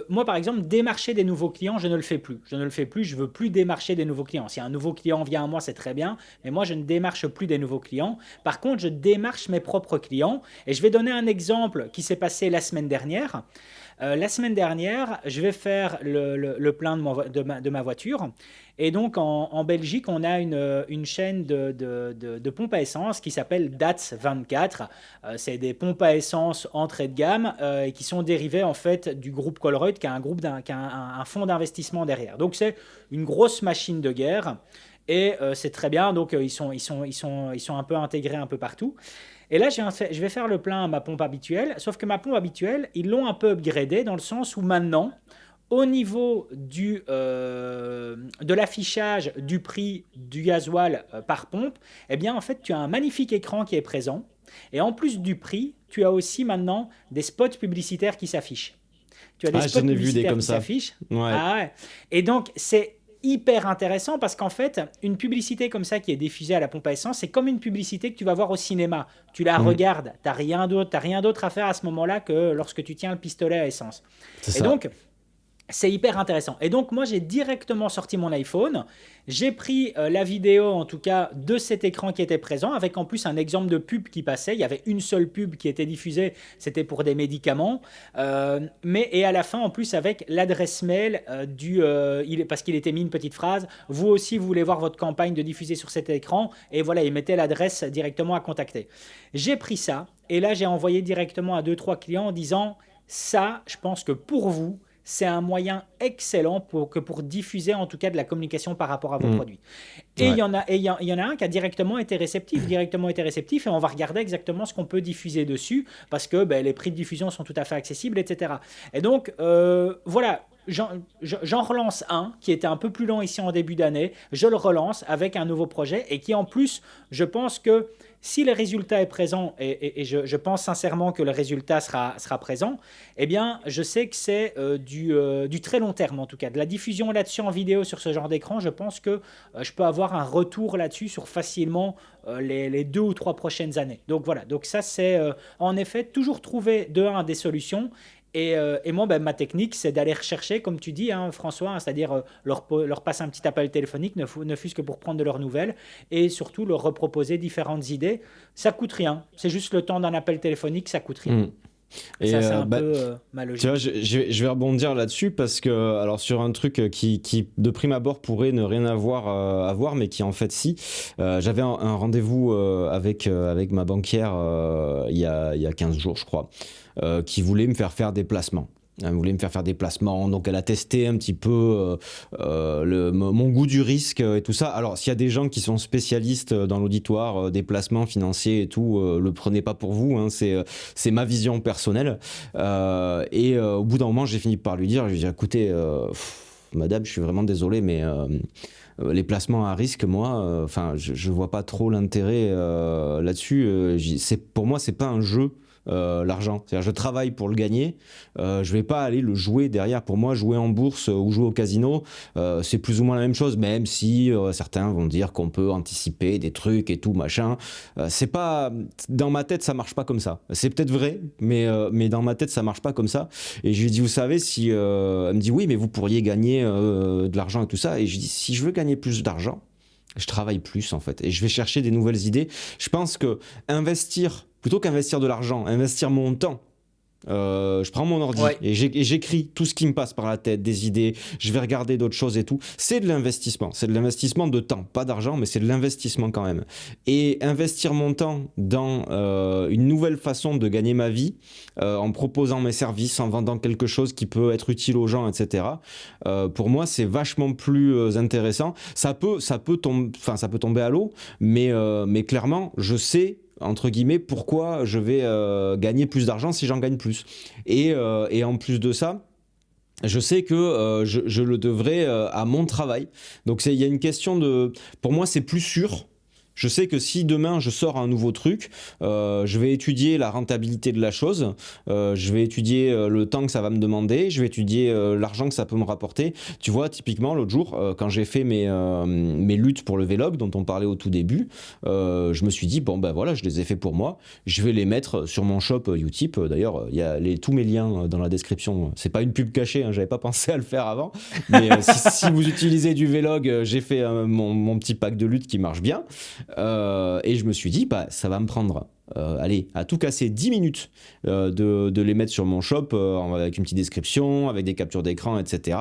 moi, par exemple, démarcher des nouveaux clients, je ne le fais plus. Je ne le fais plus, je ne veux plus démarcher des nouveaux clients. Si un nouveau client vient à moi, c'est très bien, mais moi, je ne démarche plus des nouveaux clients. Par contre, je démarche mes propres clients. Et je vais donner un exemple qui s'est passé la semaine dernière. La semaine dernière, je vais faire le plein de ma voiture. Et donc, en Belgique, on a une chaîne de pompes à essence qui s'appelle DATS24. C'est des pompes à essence entrée de gamme qui sont dérivées en fait du groupe Colruyt, qui a un fonds d'investissement derrière. Donc, c'est une grosse machine de guerre. Et c'est très bien. Donc, ils sont un peu intégrés un peu partout. Et là, je vais faire le plein à ma pompe habituelle, sauf que ma pompe habituelle, ils l'ont un peu upgradée dans le sens où maintenant, au niveau de l'affichage du prix du gasoil par pompe, eh bien, en fait, tu as un magnifique écran qui est présent. Et en plus du prix, tu as aussi maintenant des spots publicitaires qui s'affichent. Tu as des spots j'en ai vu des publicitaires comme qui ça. s'affichent. Ouais. Ah ouais. Et donc, c'est hyper intéressant parce qu'en fait, une publicité comme ça qui est diffusée à la pompe à essence, c'est comme une publicité que tu vas voir au cinéma. Tu la regardes, tu n'as rien d'autre à faire à ce moment-là que lorsque tu tiens le pistolet à essence. C'est Et ça. donc, c'est hyper intéressant. Et donc, moi, j'ai directement sorti mon iPhone. J'ai pris la vidéo, en tout cas, de cet écran qui était présent, avec en plus un exemple de pub qui passait. Il y avait une seule pub qui était diffusée, c'était pour des médicaments. Et à la fin, en plus, avec l'adresse mail parce qu'il était mis une petite phrase. Vous aussi, vous voulez voir votre campagne de diffuser sur cet écran. Et voilà, il mettait l'adresse directement à contacter. J'ai pris ça. Et là, j'ai envoyé directement à 2-3 clients en disant, ça, je pense que pour vous, c'est un moyen excellent pour diffuser en tout cas de la communication par rapport à vos produits. Et il y en a un qui a directement été réceptif, et on va regarder exactement ce qu'on peut diffuser dessus parce que les prix de diffusion sont tout à fait accessibles, etc. Et donc, voilà. J'en relance un qui était un peu plus lent ici en début d'année. Je le relance avec un nouveau projet et qui en plus, je pense que si le résultat est présent, et je pense sincèrement que le résultat sera présent, eh bien, je sais que c'est du très long terme en tout cas. De la diffusion là-dessus en vidéo sur ce genre d'écran, je pense que je peux avoir un retour là-dessus sur facilement les 2 ou 3 prochaines années. Donc voilà, donc ça c'est en effet toujours trouver des solutions. Et moi, ma technique, c'est d'aller rechercher, comme tu dis, hein, François, hein, c'est-à-dire leur passer un petit appel téléphonique, ne fût-ce que pour prendre de leurs nouvelles, et surtout leur reproposer différentes idées. Ça coûte rien, c'est juste le temps d'un appel téléphonique, ça coûte rien. Et ça, c'est un peu ma logique. Tu vois, je vais rebondir là-dessus parce que, alors, sur un truc qui de prime abord pourrait ne rien avoir à voir, mais qui en fait si. J'avais un rendez-vous avec ma banquière il y a 15 jours, je crois, qui voulait me faire des placements. Elle voulait me faire des placements, donc elle a testé un petit peu mon goût du risque et tout ça. Alors, s'il y a des gens qui sont spécialistes dans l'auditoire des placements financiers et tout, le prenez pas pour vous, hein, c'est ma vision personnelle. Au bout d'un moment, j'ai fini par lui dire, écoutez, madame, je suis vraiment désolé, mais les placements à risque, moi, je vois pas trop l'intérêt là-dessus. Pour moi, c'est pas un jeu. L'argent, c'est-à-dire je travaille pour le gagner, je vais pas aller le jouer derrière. Pour moi, jouer en bourse ou jouer au casino, c'est plus ou moins la même chose, même si certains vont dire qu'on peut anticiper des trucs et tout machin. C'est pas, dans ma tête, ça marche pas comme ça. C'est peut-être vrai, mais dans ma tête, ça marche pas comme ça. Et je lui dis, vous savez, si elle me dit oui, mais vous pourriez gagner de l'argent et tout ça, et je dis, si je veux gagner plus d'argent, je travaille plus en fait, et je vais chercher des nouvelles idées. Je pense que plutôt qu'investir de l'argent, investir mon temps. Je prends mon ordi et j'écris tout ce qui me passe par la tête, des idées, je vais regarder d'autres choses et tout. C'est de l'investissement, de temps, pas d'argent, mais c'est de l'investissement quand même. Et investir mon temps dans une nouvelle façon de gagner ma vie, en proposant mes services, en vendant quelque chose qui peut être utile aux gens, etc. Pour moi, c'est vachement plus intéressant. Ça peut tomber à l'eau, mais clairement, je sais entre guillemets, pourquoi je vais gagner plus d'argent si j'en gagne plus. Et en plus de ça, je sais que je le devrais à mon travail. Donc il y a une question de... Pour moi, c'est plus sûr Je sais que si demain je sors un nouveau truc, je vais étudier la rentabilité de la chose, je vais étudier le temps que ça va me demander, je vais étudier l'argent que ça peut me rapporter. Tu vois, typiquement, l'autre jour, quand j'ai fait mes luttes pour le vlog dont on parlait au tout début, je me suis dit, bon ben voilà, je les ai fait pour moi, je vais les mettre sur mon shop Utip. D'ailleurs, il y a tous mes liens dans la description. C'est pas une pub cachée, hein, j'avais pas pensé à le faire avant, mais si vous utilisez du vlog, j'ai fait mon petit pack de lutte qui marche bien. Et je me suis dit, bah, ça va me prendre, allez, à tout casser 10 minutes de les mettre sur mon shop avec une petite description, avec des captures d'écran, etc.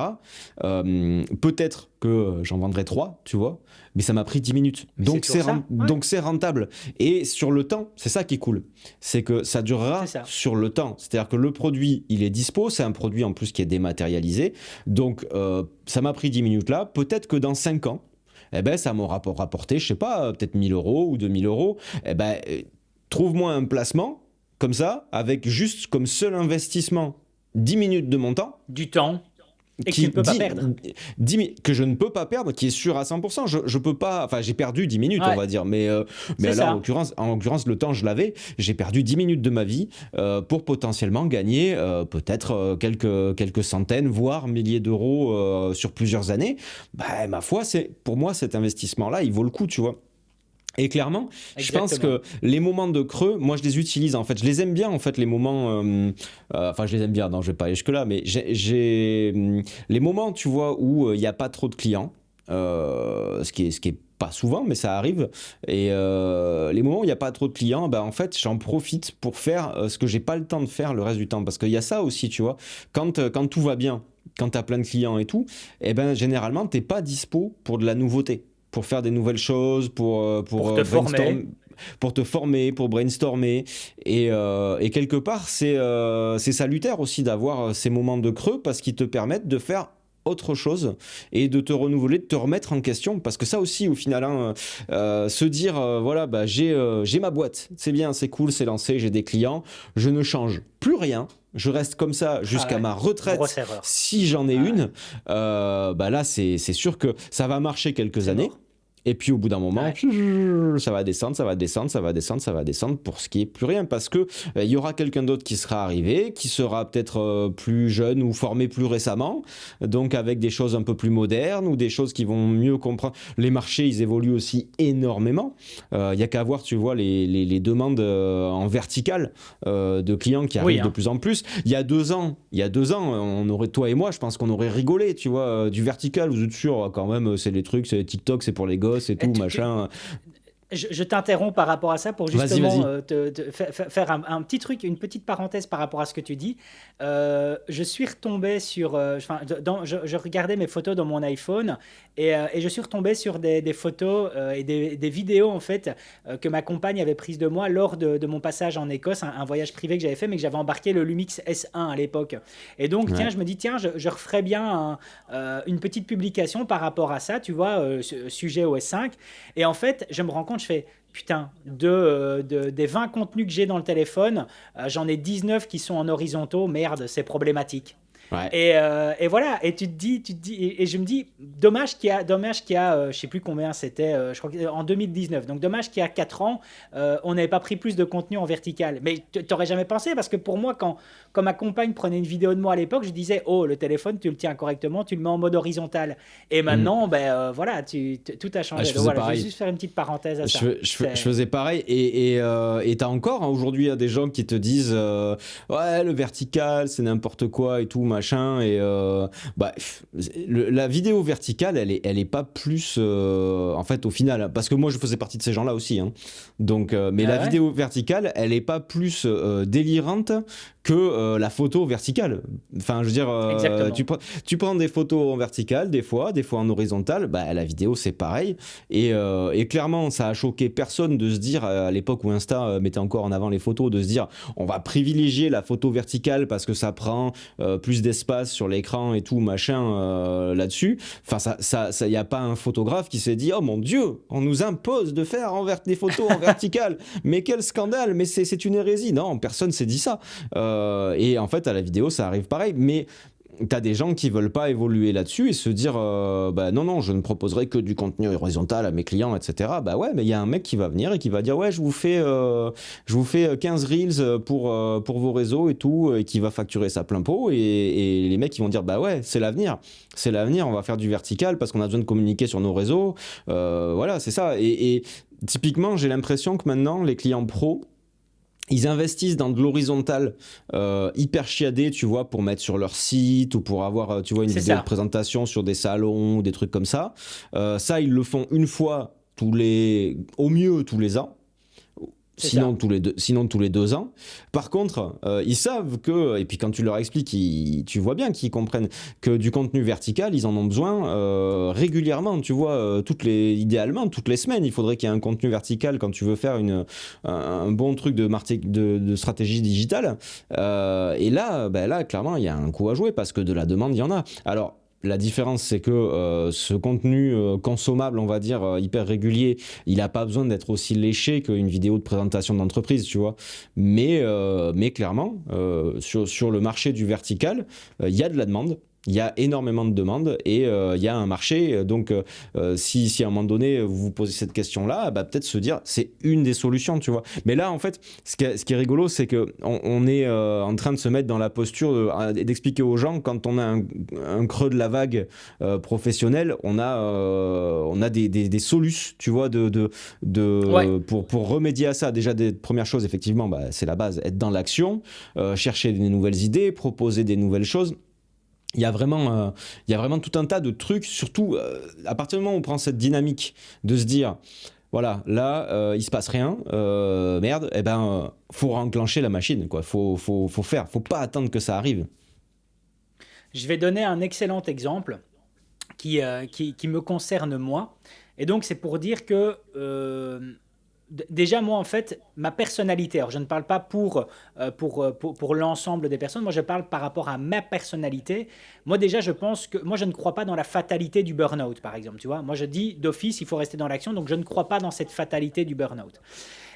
Peut-être que j'en vendrai 3, tu vois, mais ça m'a pris 10 minutes. Donc c'est rentable. Et sur le temps, c'est ça qui est cool. C'est que ça durera sur le temps. C'est-à-dire que le produit, il est dispo. C'est un produit en plus qui est dématérialisé. Donc ça m'a pris 10 minutes là. Peut-être que dans 5 ans, eh ben, ça m'aura rapporté, je sais pas, peut-être 1 000 euros ou 2 000 euros. Eh ben, trouve-moi un placement comme ça, avec juste comme seul investissement 10 minutes de mon temps. Du temps. Et que tu ne peux pas perdre. Que je ne peux pas perdre, qui est sûr à 100%. Je peux pas. Enfin, j'ai perdu 10 minutes, on va dire. Mais là, en l'occurrence, le temps, je l'avais. J'ai perdu 10 minutes de ma vie pour potentiellement gagner peut-être quelques centaines, voire milliers d'euros sur plusieurs années. Bah, ma foi, pour moi, cet investissement-là, il vaut le coup, tu vois. Et clairement, je pense que les moments de creux, moi je les utilise en fait, je les aime bien en fait les moments, enfin je les aime bien, non je vais pas aller jusque là, mais j'ai les moments tu vois où il n'y a pas trop de clients, ce qui est pas souvent mais ça arrive, et les moments où il n'y a pas trop de clients, bah en fait j'en profite pour faire ce que j'ai pas le temps de faire le reste du temps, parce qu'il y a ça aussi tu vois, quand tout va bien, quand tu as plein de clients et tout, et ben généralement t'es pas dispo pour de la nouveauté, pour faire des nouvelles choses, pour te former. Pour te former, pour brainstormer. Et quelque part, c'est salutaire aussi d'avoir ces moments de creux parce qu'ils te permettent de faire autre chose et de te renouveler, de te remettre en question, parce que ça aussi au final hein, se dire voilà bah, j'ai ma boîte, c'est bien, c'est cool, c'est lancé, j'ai des clients, je ne change plus rien, je reste comme ça jusqu'à ma retraite si j'en ai une, bah là c'est sûr que ça va marcher quelques années. Mort. Et puis au bout d'un moment, ça va descendre, ça va descendre, ça va descendre, ça va descendre pour ce qui est plus rien, parce que il y aura quelqu'un d'autre qui sera arrivé, qui sera peut-être plus jeune ou formé plus récemment, donc avec des choses un peu plus modernes ou des choses qui vont mieux comprendre. Les marchés, ils évoluent aussi énormément. Il y a qu'à voir, tu vois, les demandes en vertical de clients qui arrivent de plus en plus. Il y a 2 ans, on aurait, toi et moi, je pense qu'on aurait rigolé, tu vois, du vertical. Vous êtes sûr, quand même, c'est les trucs, c'est les TikTok, c'est pour les gosses et tout, machin. Je t'interromps par rapport à ça pour justement te faire un petit truc, une petite parenthèse par rapport à ce que tu dis. Je suis retombé sur... je regardais mes photos dans mon iPhone et je suis retombé sur des photos et des vidéos en fait que ma compagne avait prises de moi lors de mon passage en Écosse, un voyage privé que j'avais fait, mais que j'avais embarqué le Lumix S1 à l'époque. Et donc, je me dis, je referais bien une petite publication par rapport à ça, tu vois, sujet au S5. Et en fait, je me rends compte, je fais putain, des 20 contenus que j'ai dans le téléphone, j'en ai 19 qui sont en horizontaux, merde, c'est problématique. Ouais. Et voilà, et tu te dis, et je me dis, dommage qu'il y a je sais plus combien c'était, je crois qu'en 2019, donc dommage qu'il y a 4 ans, on n'avait pas pris plus de contenu en vertical. Mais t'aurais jamais pensé, parce que pour moi, quand ma compagne prenait une vidéo de moi à l'époque, je disais, oh, le téléphone, tu le tiens correctement, tu le mets en mode horizontal. Et maintenant, voilà, tout a changé. Donc, voilà, je vais juste faire une petite parenthèse à ça. Je faisais pareil, et t'as encore aujourd'hui des gens qui te disent, ouais, le vertical, c'est n'importe quoi et tout, machin, et la vidéo verticale elle est pas plus en fait au final, parce que moi je faisais partie de ces gens là aussi hein. Donc mais la vidéo verticale elle est pas plus délirante que la photo verticale. Enfin je veux dire tu prends des photos en verticale des fois en horizontale, la vidéo c'est pareil, et clairement ça a choqué personne de se dire à l'époque où Insta mettait encore en avant les photos, de se dire on va privilégier la photo verticale parce que ça prend plus d'espace sur l'écran et tout machin là-dessus. Enfin ça y a pas un photographe qui s'est dit oh mon Dieu, on nous impose de faire des photos en verticale, mais quel scandale, mais c'est une hérésie. Non, personne s'est dit ça. Et en fait à la vidéo ça arrive pareil, mais t'as des gens qui veulent pas évoluer là-dessus et se dire bah non, je ne proposerai que du contenu horizontal à mes clients, etc. Bah ouais, mais il y a un mec qui va venir et qui va dire ouais, je vous fais 15 reels pour vos réseaux et tout, et qui va facturer ça plein pot. Et les mecs qui vont dire bah ouais, c'est l'avenir. C'est l'avenir, on va faire du vertical parce qu'on a besoin de communiquer sur nos réseaux. Voilà, c'est ça. Et typiquement, j'ai l'impression que maintenant, les clients pros, ils investissent dans de l'horizontal hyper chiadé, tu vois, pour mettre sur leur site ou pour avoir, tu vois, une C'est vidéo de ça. présentation sur des salons ou des trucs comme ça. Ça, ils le font une fois au mieux tous les ans. C'est ça. Sinon tous les 2 ans. Par contre, ils savent que, et puis quand tu leur expliques, tu vois bien qu'ils comprennent que du contenu vertical, ils en ont besoin régulièrement. Tu vois, idéalement, toutes les semaines, il faudrait qu'il y ait un contenu vertical quand tu veux faire un bon truc de stratégie digitale. Et là, là, clairement, il y a un coup à jouer parce que de la demande, il y en a. Alors, la différence, c'est que ce contenu consommable, on va dire, hyper régulier, il n'a pas besoin d'être aussi léché qu'une vidéo de présentation d'entreprise, tu vois. Mais clairement, sur le marché du vertical, il y a de la demande. Il y a énormément de demandes et il y a un marché. Donc, si à un moment donné, vous vous posez cette question-là, bah, peut-être se dire, c'est une des solutions, tu vois. Mais là, en fait, ce qui est rigolo, c'est qu'on est en train de se mettre dans la posture d'expliquer aux gens, quand on a un creux de la vague professionnelle, on a des solutions, tu vois, Ouais. pour remédier à ça. Déjà, des premières choses, effectivement, bah, c'est la base, être dans l'action, chercher des nouvelles idées, proposer des nouvelles choses. Il y a vraiment tout un tas de trucs, surtout à partir du moment où on prend cette dynamique de se dire, voilà, là, il se passe rien, merde, eh ben, faut enclencher la machine, quoi. Faut faire, faut pas attendre que ça arrive. Je vais donner un excellent exemple qui me concerne moi. Et donc, c'est pour dire que déjà, moi, en fait, ma personnalité, alors je ne parle pas pour l'ensemble des personnes, moi, je parle par rapport à ma personnalité. Moi, déjà, je pense que moi, je ne crois pas dans la fatalité du burn-out, par exemple. Tu vois, moi, je dis d'office, il faut rester dans l'action, donc je ne crois pas dans cette fatalité du burn-out.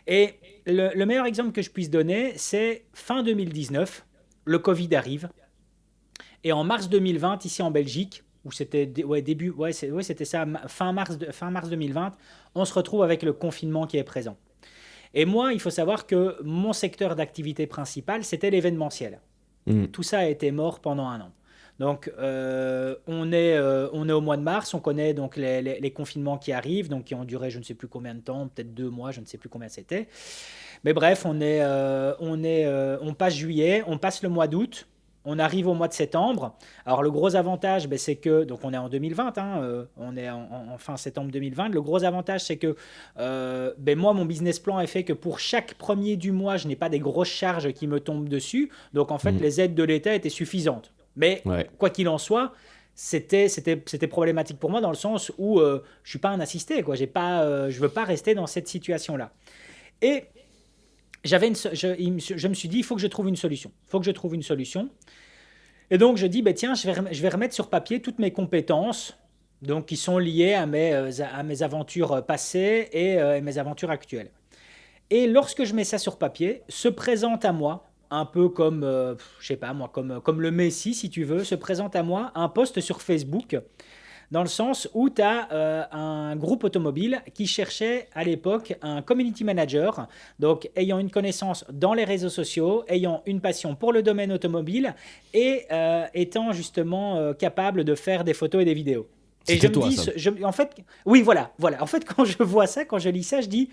Et le meilleur exemple que je puisse donner, c'est fin 2019, le Covid arrive. Et en mars 2020, ici en Belgique, où c'était ouais, début, ouais, c'était ça, fin mars 2020, on se retrouve avec le confinement qui est présent. Et moi, il faut savoir que mon secteur d'activité principal, c'était l'événementiel. Mm. Tout ça a été mort pendant un an. Donc, on est au mois de mars, on connaît donc les confinements qui arrivent, donc qui ont duré je ne sais plus combien de temps, peut-être 2 mois, je ne sais plus combien c'était. Mais bref, on passe juillet, on passe le mois d'août, on arrive au mois de septembre. Alors le gros avantage, ben, c'est que, donc on est en 2020, hein, on est en fin septembre 2020. Le gros avantage, c'est que ben, moi, mon business plan est fait que pour chaque premier du mois, je n'ai pas des grosses charges qui me tombent dessus. Donc en fait, Mm. les aides de l'État étaient suffisantes. Mais Ouais. quoi qu'il en soit, c'était problématique pour moi dans le sens où je ne suis pas un assisté, quoi. Je ne veux pas rester dans cette situation-là. Et je me suis dit, il faut que je trouve une solution. Il faut que je trouve une solution. Et donc, je dis, bah, tiens, je vais remettre sur papier toutes mes compétences donc, qui sont liées à mes aventures passées et mes aventures actuelles. Et lorsque je mets ça sur papier, se présente à moi, un peu comme, je sais pas moi, comme le Messie, si tu veux, se présente à moi un post sur Facebook dans le sens où tu as un groupe automobile qui cherchait à l'époque un community manager, donc ayant une connaissance dans les réseaux sociaux, ayant une passion pour le domaine automobile et étant justement capable de faire des photos et des vidéos. Et je C'était me toi, dis, ça. en fait, oui, voilà, voilà. En fait, quand je vois ça, quand je lis ça, je dis,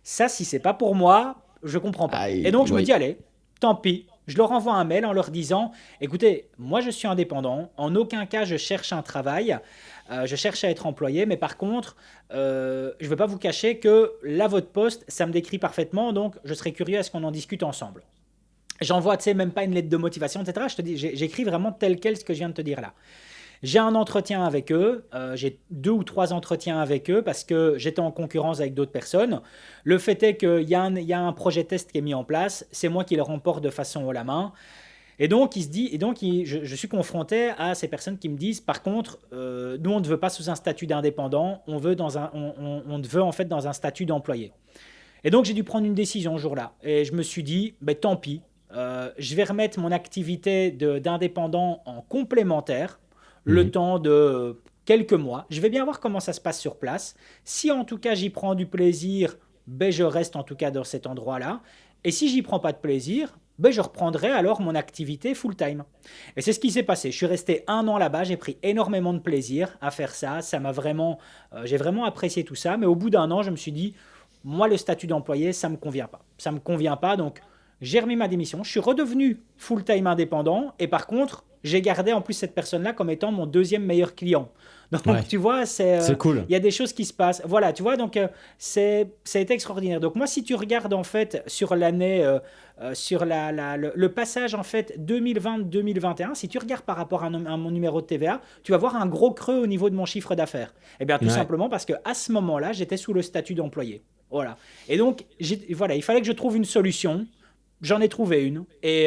ça, si c'est pas pour moi, je comprends pas. Et Aïe, donc, je me dis, oui. allez, tant pis. Je leur envoie un mail en leur disant, écoutez, moi, je suis indépendant. En aucun cas, je cherche un travail. Je cherche à être employé, mais par contre, je ne veux pas vous cacher que là, votre poste, ça me décrit parfaitement, donc je serais curieux à ce qu'on en discute ensemble. J'envoie, tu sais, même pas une lettre de motivation, etc. Je te dis, j'écris vraiment tel quel ce que je viens de te dire là. J'ai un entretien avec eux, j'ai 2 ou 3 entretiens avec eux parce que j'étais en concurrence avec d'autres personnes. Le fait est qu'il y a un projet test qui est mis en place, c'est moi qui le remporte de façon haut la main. Et donc, il se dit, je suis confronté à ces personnes qui me disent, par contre, nous, on ne veut pas sous un statut d'indépendant, on te veut en fait dans un statut d'employé. Et donc, j'ai dû prendre une décision ce jour-là. Et je me suis dit, ben, tant pis, je vais remettre mon activité d'indépendant en complémentaire le temps de quelques mois. Je vais bien voir comment ça se passe sur place. Si en tout cas j'y prends du plaisir, ben je reste en tout cas dans cet endroit-là. Et si j'y prends pas de plaisir, ben je reprendrai alors mon activité full-time. Et c'est ce qui s'est passé. Je suis resté 1 an là-bas, j'ai pris énormément de plaisir à faire ça. J'ai vraiment apprécié tout ça. Mais au bout d'1 an, je me suis dit, moi le statut d'employé, ça me convient pas. Ça me convient pas, donc j'ai remis ma démission. Je suis redevenu full-time indépendant. Et par contre, j'ai gardé en plus cette personne-là comme étant mon deuxième meilleur client. Donc, Ouais, tu vois, c'est cool. il y a des choses qui se passent. Voilà, tu vois, donc ça a été extraordinaire. Donc, moi, si tu regardes en fait sur l'année, sur le passage en fait 2020-2021, si tu regardes par rapport à mon numéro de TVA, tu vas voir un gros creux au niveau de mon chiffre d'affaires. Eh bien, tout Ouais. simplement parce qu'à ce moment-là, j'étais sous le statut d'employé. Voilà. Et donc, voilà, il fallait que je trouve une solution. J'en ai trouvé une et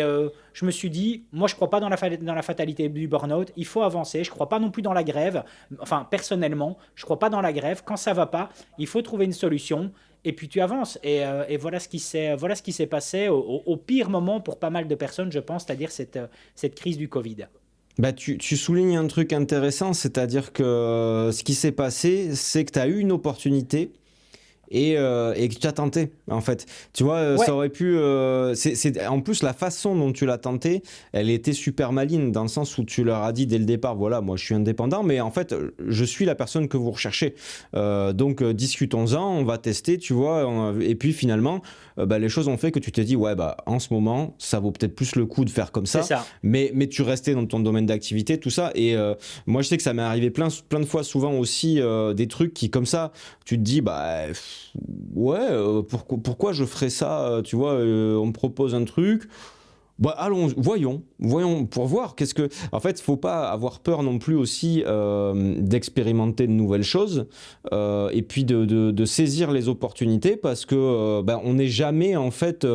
je me suis dit, moi je crois pas dans la fatalité du burn-out, il faut avancer, je crois pas non plus dans la grève, enfin personnellement, je crois pas dans la grève, quand ça va pas, il faut trouver une solution et puis tu avances et voilà ce qui s'est passé au pire moment pour pas mal de personnes, je pense, c'est-à-dire cette crise du Covid. Bah, tu soulignes un truc intéressant, c'est-à-dire que ce qui s'est passé, c'est que tu as eu une opportunité et que tu as tenté, en fait. Tu vois, ça Ouais, aurait pu. En plus, la façon dont tu l'as tenté, elle était super maligne, dans le sens où tu leur as dit dès le départ, voilà, moi je suis indépendant, mais en fait, je suis la personne que vous recherchez. Donc, discutons-en, on va tester, tu vois. Et puis finalement, bah, les choses ont fait que tu t'es dit, ouais, bah, en ce moment, ça vaut peut-être plus le coup de faire comme c'est ça, ça. mais tu restais dans ton domaine d'activité, tout ça. Et moi, je sais que ça m'est arrivé plein de fois, souvent aussi, des trucs qui, comme ça, tu te dis, bah. Ouais, pourquoi je ferais ça, tu vois, on me propose un truc. Bah, allons, voyons pour voir qu'est-ce que. En fait, faut pas avoir peur non plus aussi d'expérimenter de nouvelles choses et puis de saisir les opportunités parce que bah, on n'est jamais en fait.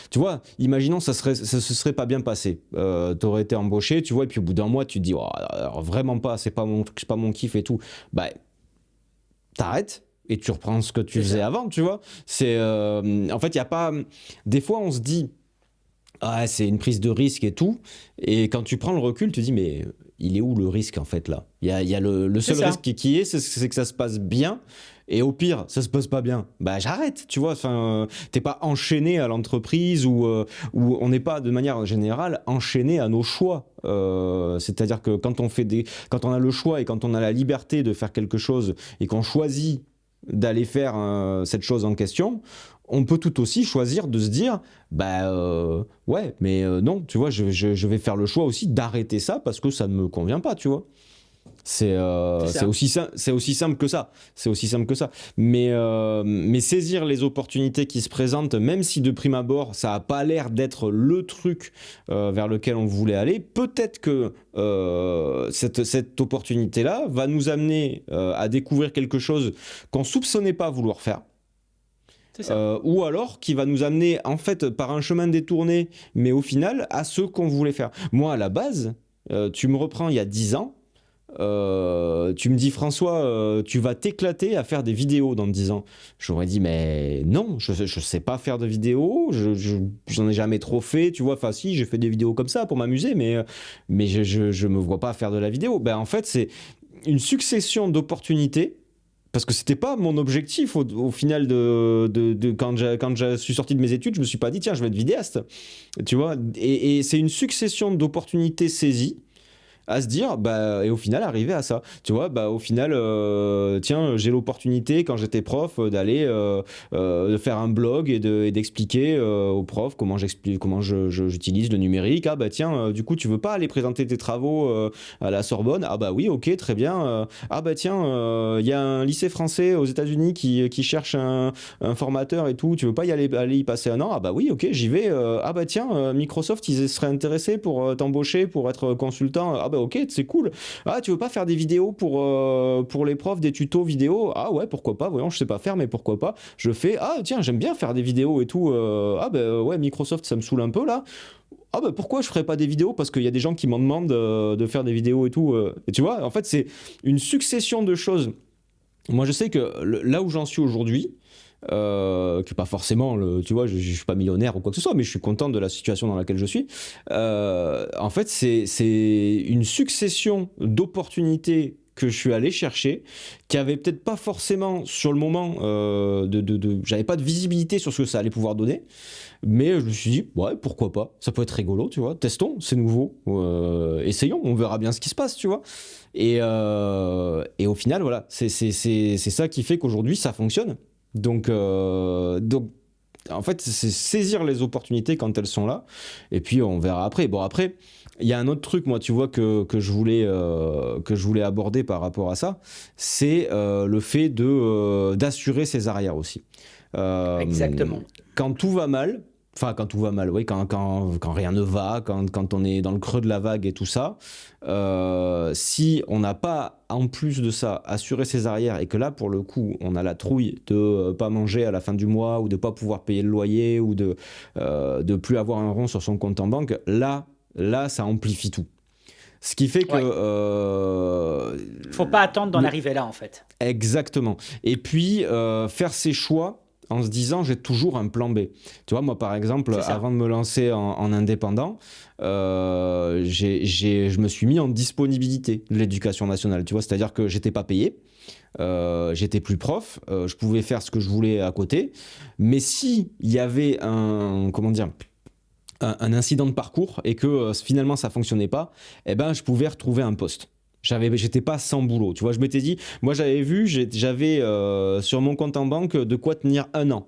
Tu vois, imaginons ça se serait pas bien passé. T'aurais été embauché, tu vois, et puis au bout d'un mois, tu te dis oh, alors, vraiment pas, c'est pas mon kiff et tout. Bah t'arrêtes et tu reprends ce que tu C'est faisais ça. avant, tu vois. C'est en fait, il y a pas des fois on se dit ah, c'est une prise de risque et tout et quand tu prends le recul, tu te dis mais il est où le risque en fait là. Il y a le C'est seul risque ça. c'est que ça se passe bien et au pire, ça se passe pas bien. Bah j'arrête, tu vois. Enfin, t'es pas enchaîné à l'entreprise ou on n'est pas de manière générale enchaîné à nos choix. C'est-à-dire que quand on a le choix et quand on a la liberté de faire quelque chose et qu'on choisit d'aller faire cette chose en question, on peut tout aussi choisir de se dire bah ouais mais non tu vois je vais faire le choix aussi d'arrêter ça parce que ça ne me convient pas tu vois C'est c'est ça. aussi simple que ça. C'est aussi simple que ça. Mais saisir les opportunités qui se présentent, même si de prime abord, ça n'a pas l'air d'être le truc vers lequel on voulait aller, peut-être que cette opportunité-là va nous amener à découvrir quelque chose qu'on soupçonnait pas vouloir faire. C'est ça. Ou alors qui va nous amener en fait par un chemin détourné, mais au final à ce qu'on voulait faire. Moi à la base, tu me reprends il y a 10 ans, tu me dis François, tu vas t'éclater à faire des vidéos dans 10 ans. J'aurais dit mais non, je sais pas faire de vidéos, j'en ai jamais trop fait, tu vois. Enfin si, j'ai fait des vidéos comme ça pour m'amuser, mais je me vois pas faire de la vidéo. Ben en fait c'est une succession d'opportunités. Parce que c'était pas mon objectif au final quand je suis sorti de mes études, je me suis pas dit tiens je vais être vidéaste, tu vois. Et c'est une succession d'opportunités saisies à se dire bah et au final arriver à ça tu vois bah au final tiens j'ai l'opportunité quand j'étais prof d'aller de faire un blog et d'expliquer aux profs comment j'utilise le numérique ah bah tiens du coup tu veux pas aller présenter tes travaux à la Sorbonne ah bah oui ok très bien ah bah tiens il y a un lycée français aux États-Unis qui cherche un formateur et tout tu veux pas aller y passer un an ah bah oui ok j'y vais ah bah tiens Microsoft ils seraient intéressés pour t'embaucher pour être consultant ah bah ok c'est cool ah tu veux pas faire des vidéos pour les profs des tutos vidéo ah ouais pourquoi pas voyons je sais pas faire mais pourquoi pas je fais ah tiens j'aime bien faire des vidéos et tout ah bah ouais Microsoft ça me saoule un peu là ah bah pourquoi je ferais pas des vidéos parce qu'il y a des gens qui m'en demandent de faire des vidéos et tout et tu vois en fait c'est une succession de choses moi je sais que là où j'en suis aujourd'hui que pas forcément, tu vois, je suis pas millionnaire ou quoi que ce soit, mais je suis content de la situation dans laquelle je suis. En fait, c'est une succession d'opportunités que je suis allé chercher, qui avait peut-être pas forcément sur le moment, j'avais pas de visibilité sur ce que ça allait pouvoir donner, mais je me suis dit, ouais, pourquoi pas, ça peut être rigolo, tu vois, testons, c'est nouveau, essayons, on verra bien ce qui se passe, tu vois. Et au final, voilà, c'est ça qui fait qu'aujourd'hui, ça fonctionne. Donc, en fait, c'est saisir les opportunités quand elles sont là, et puis on verra après. Bon, après, il y a un autre truc, moi, tu vois, que je voulais aborder par rapport à ça, c'est le fait d'assurer ses arrières aussi. Euh, Exactement. Quand tout va mal, enfin quand tout va mal, oui, quand rien ne va, quand on est dans le creux de la vague et tout ça, si on n'a pas en plus de ça assuré ses arrières et que là pour le coup on a la trouille de pas manger à la fin du mois ou de pas pouvoir payer le loyer ou de plus avoir un rond sur son compte en banque, là ça amplifie tout. Ce qui fait que Ouais. Faut pas attendre d'en arriver là, en fait. exactement. Et puis, faire ses choix en se disant j'ai toujours un plan B. Tu vois, moi par exemple, C'est ça. avant de me lancer en indépendant, je me suis mis en disponibilité de l'éducation nationale. Tu vois, c'est-à-dire que j'étais pas payé. J'étais plus prof, je pouvais faire ce que je voulais à côté, mais si il y avait comment dire, un incident de parcours et que finalement ça fonctionnait pas, eh ben je pouvais retrouver un poste. J'étais pas sans boulot. Tu vois, je m'étais dit, moi j'avais vu, j'avais sur mon compte en banque de quoi tenir un an.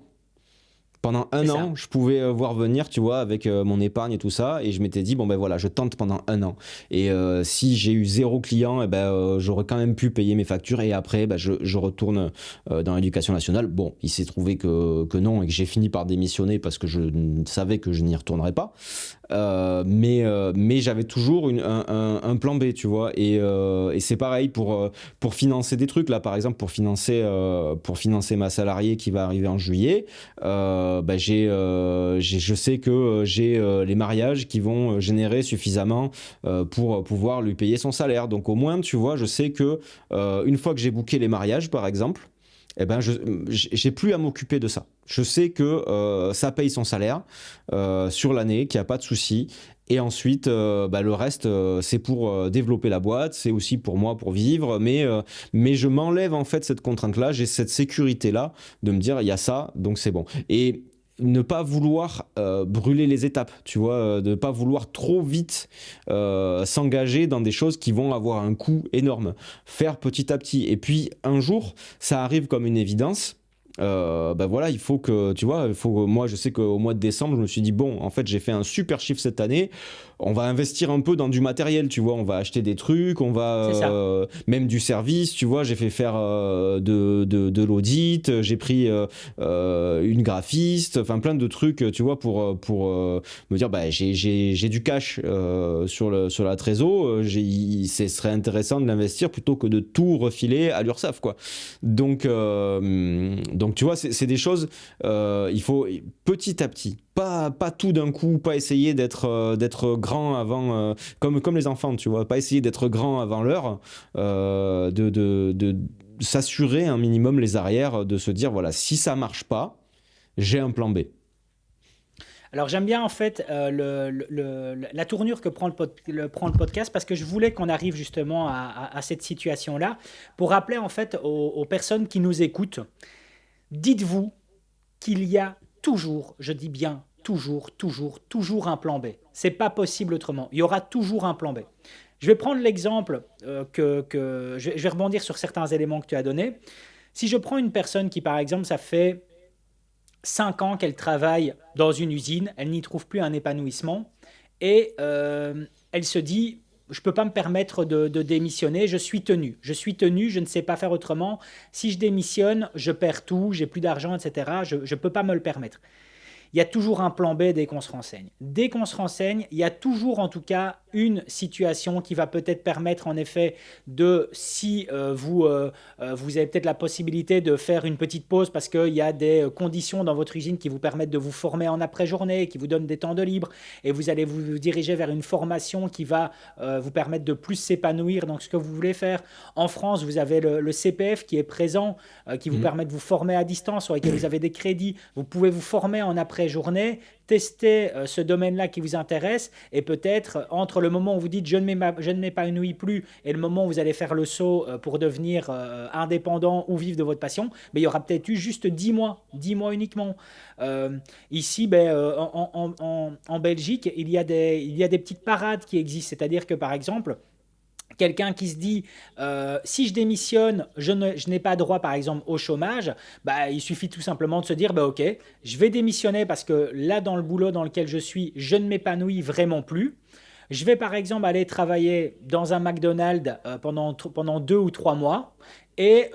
Pendant C'est un ça. an, je pouvais voir venir, tu vois, avec mon épargne et tout ça, et je m'étais dit, bon ben voilà, je tente pendant un an. Et si j'ai eu 0 client, eh ben, j'aurais quand même pu payer mes factures, et après, ben, je retourne dans l'éducation nationale. Bon, il s'est trouvé que non, et que j'ai fini par démissionner parce que je savais que je n'y retournerais pas. Mais j'avais toujours un plan B, tu vois. Et c'est pareil pour financer des trucs. Là, par exemple, pour financer ma salariée qui va arriver en juillet, bah, je sais que j'ai les mariages qui vont générer suffisamment pour pouvoir lui payer son salaire. Donc au moins, tu vois, je sais que une fois que j'ai booké les mariages, par exemple, eh ben j'ai plus à m'occuper de ça. Je sais que ça paye son salaire sur l'année, qu'il n'y a pas de souci. Et ensuite, bah, le reste, c'est pour développer la boîte, c'est aussi pour moi, pour vivre. Mais je m'enlève en fait cette contrainte-là, j'ai cette sécurité-là de me dire, il y a ça, donc c'est bon. Et ne pas vouloir brûler les étapes, tu vois, de ne pas vouloir trop vite s'engager dans des choses qui vont avoir un coût énorme. Faire petit à petit. Et puis, un jour, ça arrive comme une évidence. Ben voilà, il faut que, tu vois, moi je sais qu'au mois de décembre, je me suis dit, bon, en fait, j'ai fait un super chiffre cette année, on va investir un peu dans du matériel, tu vois, on va acheter des trucs, on va C'est ça. même du service, tu vois, j'ai fait faire de l'audit, j'ai pris une graphiste, enfin plein de trucs, tu vois, pour me dire, bah, j'ai du cash sur la trésor, ce serait intéressant de l'investir plutôt que de tout refiler à l'URSSAF, quoi. Donc tu vois, c'est des choses, il faut petit à petit, pas tout d'un coup, pas essayer d'être grand avant, comme les enfants, tu vois, pas essayer d'être grand avant l'heure, de s'assurer un minimum les arrières, de se dire, voilà, si ça marche pas, j'ai un plan B. Alors j'aime bien en fait la tournure que prend le podcast parce que je voulais qu'on arrive justement à cette situation-là pour rappeler en fait aux personnes qui nous écoutent, dites-vous qu'il y a toujours, je dis bien toujours, toujours, toujours un plan B. C'est pas possible autrement. Il y aura toujours un plan B. Je vais prendre l'exemple je vais rebondir sur certains éléments que tu as donnés. Si je prends une personne qui, par exemple, ça fait 5 ans qu'elle travaille dans une usine, elle n'y trouve plus un épanouissement et elle se dit je ne peux pas me permettre de démissionner, je suis tenu, je ne sais pas faire autrement. Si je démissionne, je perds tout, j'ai plus d'argent, etc. Je ne peux pas me le permettre. il y a toujours un plan B dès qu'on se renseigne. Dès qu'on se renseigne, il y a toujours en tout cas une situation qui va peut-être permettre en effet de, si vous avez peut-être la possibilité de faire une petite pause parce qu'il y a des conditions dans votre usine qui vous permettent de vous former en après-journée, qui vous donnent des temps de libre, et vous allez vous diriger vers une formation qui va vous permettre de plus s'épanouir dans ce que vous voulez faire. En France, vous avez le CPF qui est présent, qui vous permet de vous former à distance, sur lequel vous avez des crédits. Vous pouvez vous former en après-journée, tester ce domaine-là qui vous intéresse, et peut-être entre le moment où vous dites je ne m'épanouis plus et le moment où vous allez faire le saut pour devenir indépendant ou vivre de votre passion, mais il y aura peut-être eu juste 10 mois uniquement. Ici, en Belgique, il y a des petites parades qui existent, c'est-à-dire que par exemple, quelqu'un qui se dit si je démissionne, je n'ai pas droit par exemple au chômage, il suffit tout simplement de se dire ok, je vais démissionner parce que là dans le boulot dans lequel je suis, je ne m'épanouis vraiment plus. Je vais par exemple aller travailler dans un McDonald's pendant 2 ou 3 mois. Et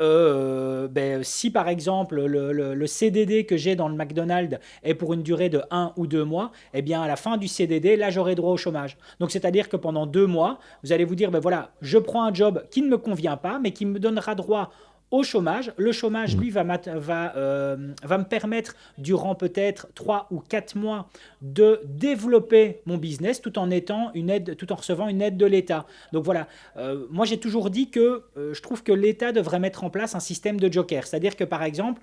si par exemple le CDD que j'ai dans le McDonald's est pour une durée de 1 ou 2 mois, eh bien à la fin du CDD, là j'aurai droit au chômage. Donc c'est-à-dire que pendant 2 mois, vous allez vous dire, voilà, je prends un job qui ne me convient pas, mais qui me donnera droit au chômage. Le chômage, lui, va me permettre, durant peut-être 3 ou 4 mois, de développer mon business tout en recevant une aide de l'État. Donc voilà, moi j'ai toujours dit que je trouve que l'État devrait mettre en place un système de joker. C'est-à-dire que par exemple,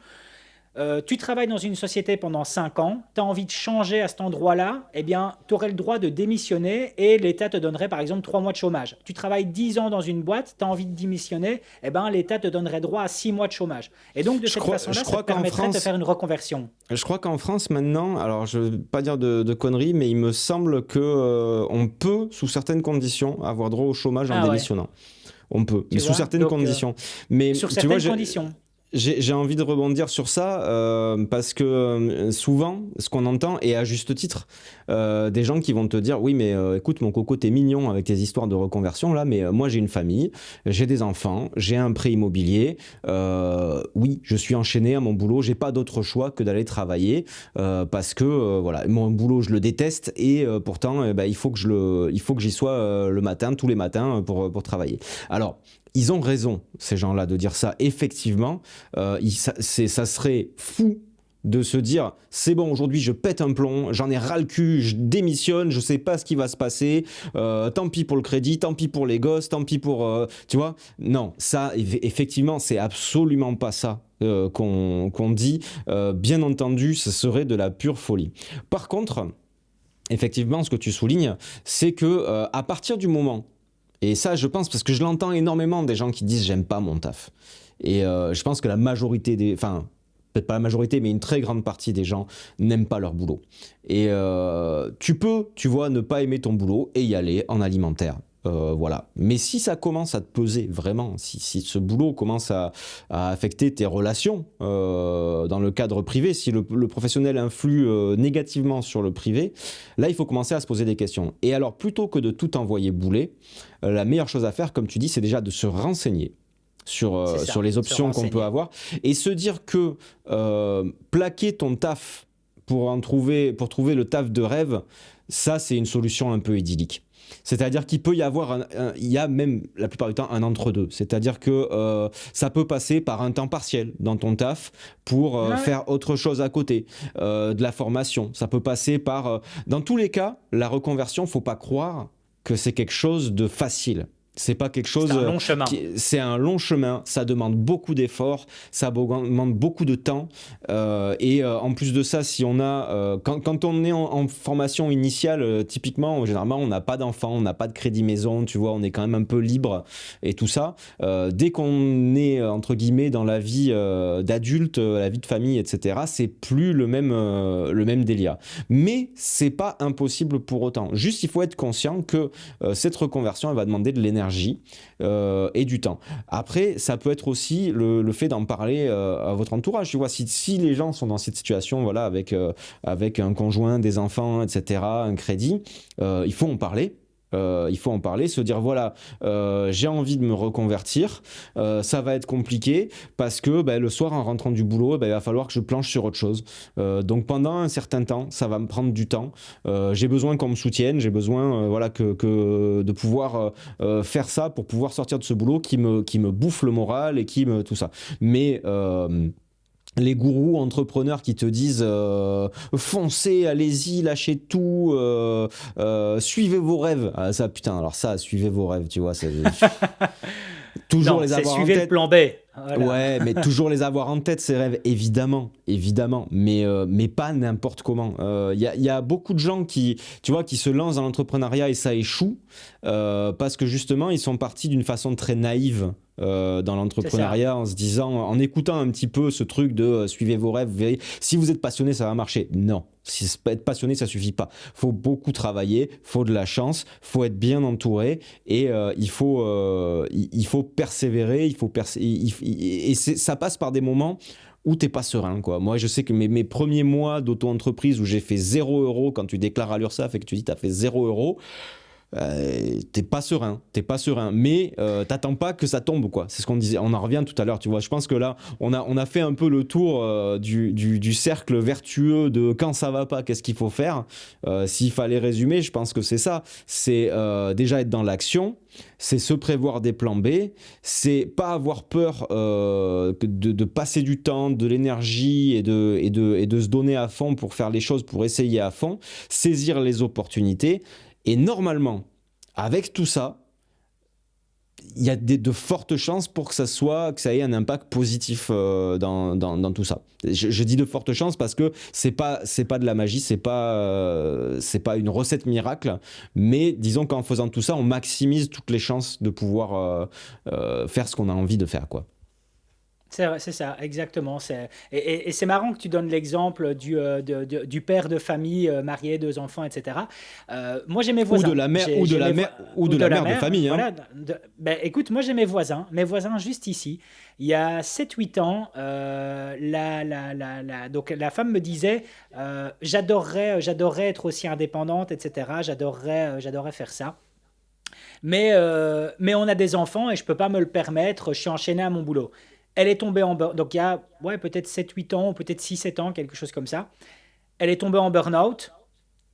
tu travailles dans une société pendant 5 ans, tu as envie de changer à cet endroit-là, eh bien, tu aurais le droit de démissionner et l'État te donnerait par exemple 3 mois de chômage. Tu travailles 10 ans dans une boîte, tu as envie de démissionner, eh bien, l'État te donnerait droit à 6 mois de chômage. Et donc, de cette façon-là, ça te permettrait de faire une reconversion. Je crois qu'en France, maintenant, alors je ne veux pas dire de conneries, mais il me semble qu'on peut, sous certaines conditions, avoir droit au chômage en démissionnant. On peut, mais sous certaines conditions. Mais sur certaines conditions. J'ai envie de rebondir sur ça parce que souvent, ce qu'on entend, et à juste titre, des gens qui vont te dire oui mais écoute mon coco t'es mignon avec tes histoires de reconversion là, mais moi j'ai une famille, j'ai des enfants, j'ai un prêt immobilier, oui je suis enchaîné à mon boulot, j'ai pas d'autre choix que d'aller travailler parce que voilà mon boulot je le déteste et pourtant il faut que j'y sois le matin, tous les matins pour travailler. Alors ils ont raison, ces gens-là, de dire ça. Effectivement, ça serait fou de se dire c'est bon, aujourd'hui je pète un plomb, j'en ai ras le cul, je démissionne, je sais pas ce qui va se passer, tant pis pour le crédit, tant pis pour les gosses, tant pis pour... tu vois, non, ça, effectivement, c'est absolument pas ça qu'on dit. Bien entendu, ce serait de la pure folie. Par contre, effectivement, ce que tu soulignes, c'est que à partir du moment... Et ça, je pense, parce que je l'entends énormément des gens qui disent « j'aime pas mon taf ». Et je pense que la majorité enfin, peut-être pas la majorité, mais une très grande partie des gens n'aiment pas leur boulot. Et tu peux, tu vois, ne pas aimer ton boulot et y aller en alimentaire. Voilà. Mais si ça commence à te peser vraiment, si ce boulot commence à affecter tes relations dans le cadre privé, si le professionnel influe négativement sur le privé, là il faut commencer à se poser des questions. Et alors plutôt que de tout envoyer bouler, la meilleure chose à faire, comme tu dis, c'est déjà de se renseigner sur les options qu'on peut avoir et se dire que plaquer ton taf pour trouver le taf de rêve, ça c'est une solution un peu idyllique. C'est-à-dire qu'il peut y avoir, il y a même la plupart du temps un entre-deux. C'est-à-dire que ça peut passer par un temps partiel dans ton taf pour faire autre chose à côté, de la formation. Ça peut passer par... dans tous les cas, la reconversion, faut pas croire que c'est quelque chose de facile. C'est pas quelque chose. C'est un long chemin. C'est un long chemin. Ça demande beaucoup d'efforts. Ça demande beaucoup de temps. Et en plus de ça, si on a, quand on est en formation initiale, typiquement, généralement, on n'a pas d'enfant, on n'a pas de crédit maison. Tu vois, on est quand même un peu libre et tout ça. Dès qu'on est entre guillemets dans la vie d'adulte, la vie de famille, etc., c'est plus le même délire. Mais c'est pas impossible pour autant. Juste, il faut être conscient que cette reconversion, elle va demander de l'énergie et du temps. Après, ça peut être aussi le fait d'en parler à votre entourage. Tu vois, si les gens sont dans cette situation, voilà, avec un conjoint, des enfants, etc., un crédit, il faut en parler. Il faut en parler, se dire voilà, j'ai envie de me reconvertir, ça va être compliqué parce que le soir en rentrant du boulot, il va falloir que je planche sur autre chose. Donc pendant un certain temps, ça va me prendre du temps. J'ai besoin qu'on me soutienne, j'ai besoin que de pouvoir faire ça pour pouvoir sortir de ce boulot qui me bouffe le moral et tout ça. Mais les gourous entrepreneurs qui te disent foncez, allez-y, lâchez tout, suivez vos rêves. Ah, ça, putain, alors ça, suivez vos rêves, tu vois. Toujours non, les avoir en suivez tête. Le plan B. Voilà. Ouais, mais toujours les avoir en tête, ces rêves, évidemment, mais pas n'importe comment. Il y a beaucoup de gens qui se lancent dans l'entrepreneuriat et ça échoue parce que justement, ils sont partis d'une façon très naïve dans l'entrepreneuriat en se disant, en écoutant un petit peu ce truc de suivez vos rêves, si vous êtes passionné, ça va marcher. Non. Si être passionné, ça suffit pas. Faut beaucoup travailler, faut de la chance, faut être bien entouré et il faut persévérer, et ça passe par des moments où t'es pas serein, quoi. Moi, je sais que mes premiers mois d'auto-entreprise où j'ai fait 0 € quand tu déclares à l'URSSAF et que tu dis t'as fait 0 €, t'es pas serein, mais t'attends pas que ça tombe, quoi. C'est ce qu'on disait, on en revient tout à l'heure, tu vois. Je pense que là on a fait un peu le tour du cercle vertueux de quand ça va pas, qu'est-ce qu'il faut faire. S'il fallait résumer, je pense que c'est ça, c'est déjà être dans l'action, c'est se prévoir des plans B, c'est pas avoir peur de passer du temps, de l'énergie et de se donner à fond pour faire les choses, pour essayer à fond, saisir les opportunités. Et normalement, avec tout ça, il y a de fortes chances pour que ça ait un impact positif dans tout ça. Je dis de fortes chances parce que c'est pas de la magie, c'est pas une recette miracle, mais disons qu'en faisant tout ça, on maximise toutes les chances de pouvoir faire ce qu'on a envie de faire, quoi. C'est ça, exactement. Et c'est marrant que tu donnes l'exemple du père de famille marié, 2 enfants, etc. Moi, j'ai mes voisins. Ou de la mère, ou de la mère de famille. Hein. Voilà. Écoute, moi, j'ai mes voisins juste ici. Il y a 7-8 ans, donc la femme me disait j'adorerais être aussi indépendante, etc. J'adorerais faire ça. Mais on a des enfants et je ne peux pas me le permettre. Je suis enchaîné à mon boulot. Elle est tombée en burn-out. Donc, il y a peut-être 7-8 ans, ou peut-être 6-7 ans, quelque chose comme ça. Elle est tombée en burn-out.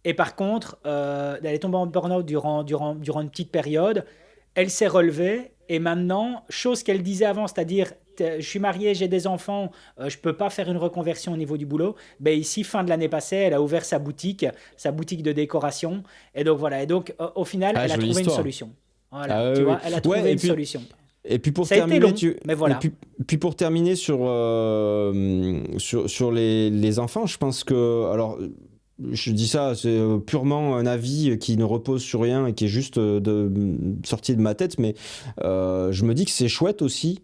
Et par contre, elle est tombée en burn-out durant une petite période. Elle s'est relevée. Et maintenant, chose qu'elle disait avant, c'est-à-dire, je suis mariée, j'ai des enfants, je ne peux pas faire une reconversion au niveau du boulot. Ici, fin de l'année passée, elle a ouvert sa boutique de décoration. Et donc, voilà. Et donc, au final, elle a trouvé une solution. Voilà, tu vois, elle a trouvé une solution. Et puis pour ça terminer, a été long, mais voilà. Et puis pour terminer sur les enfants, je pense que, alors, je dis ça, c'est purement un avis qui ne repose sur rien et qui est juste sorti de ma tête, mais je me dis que c'est chouette aussi,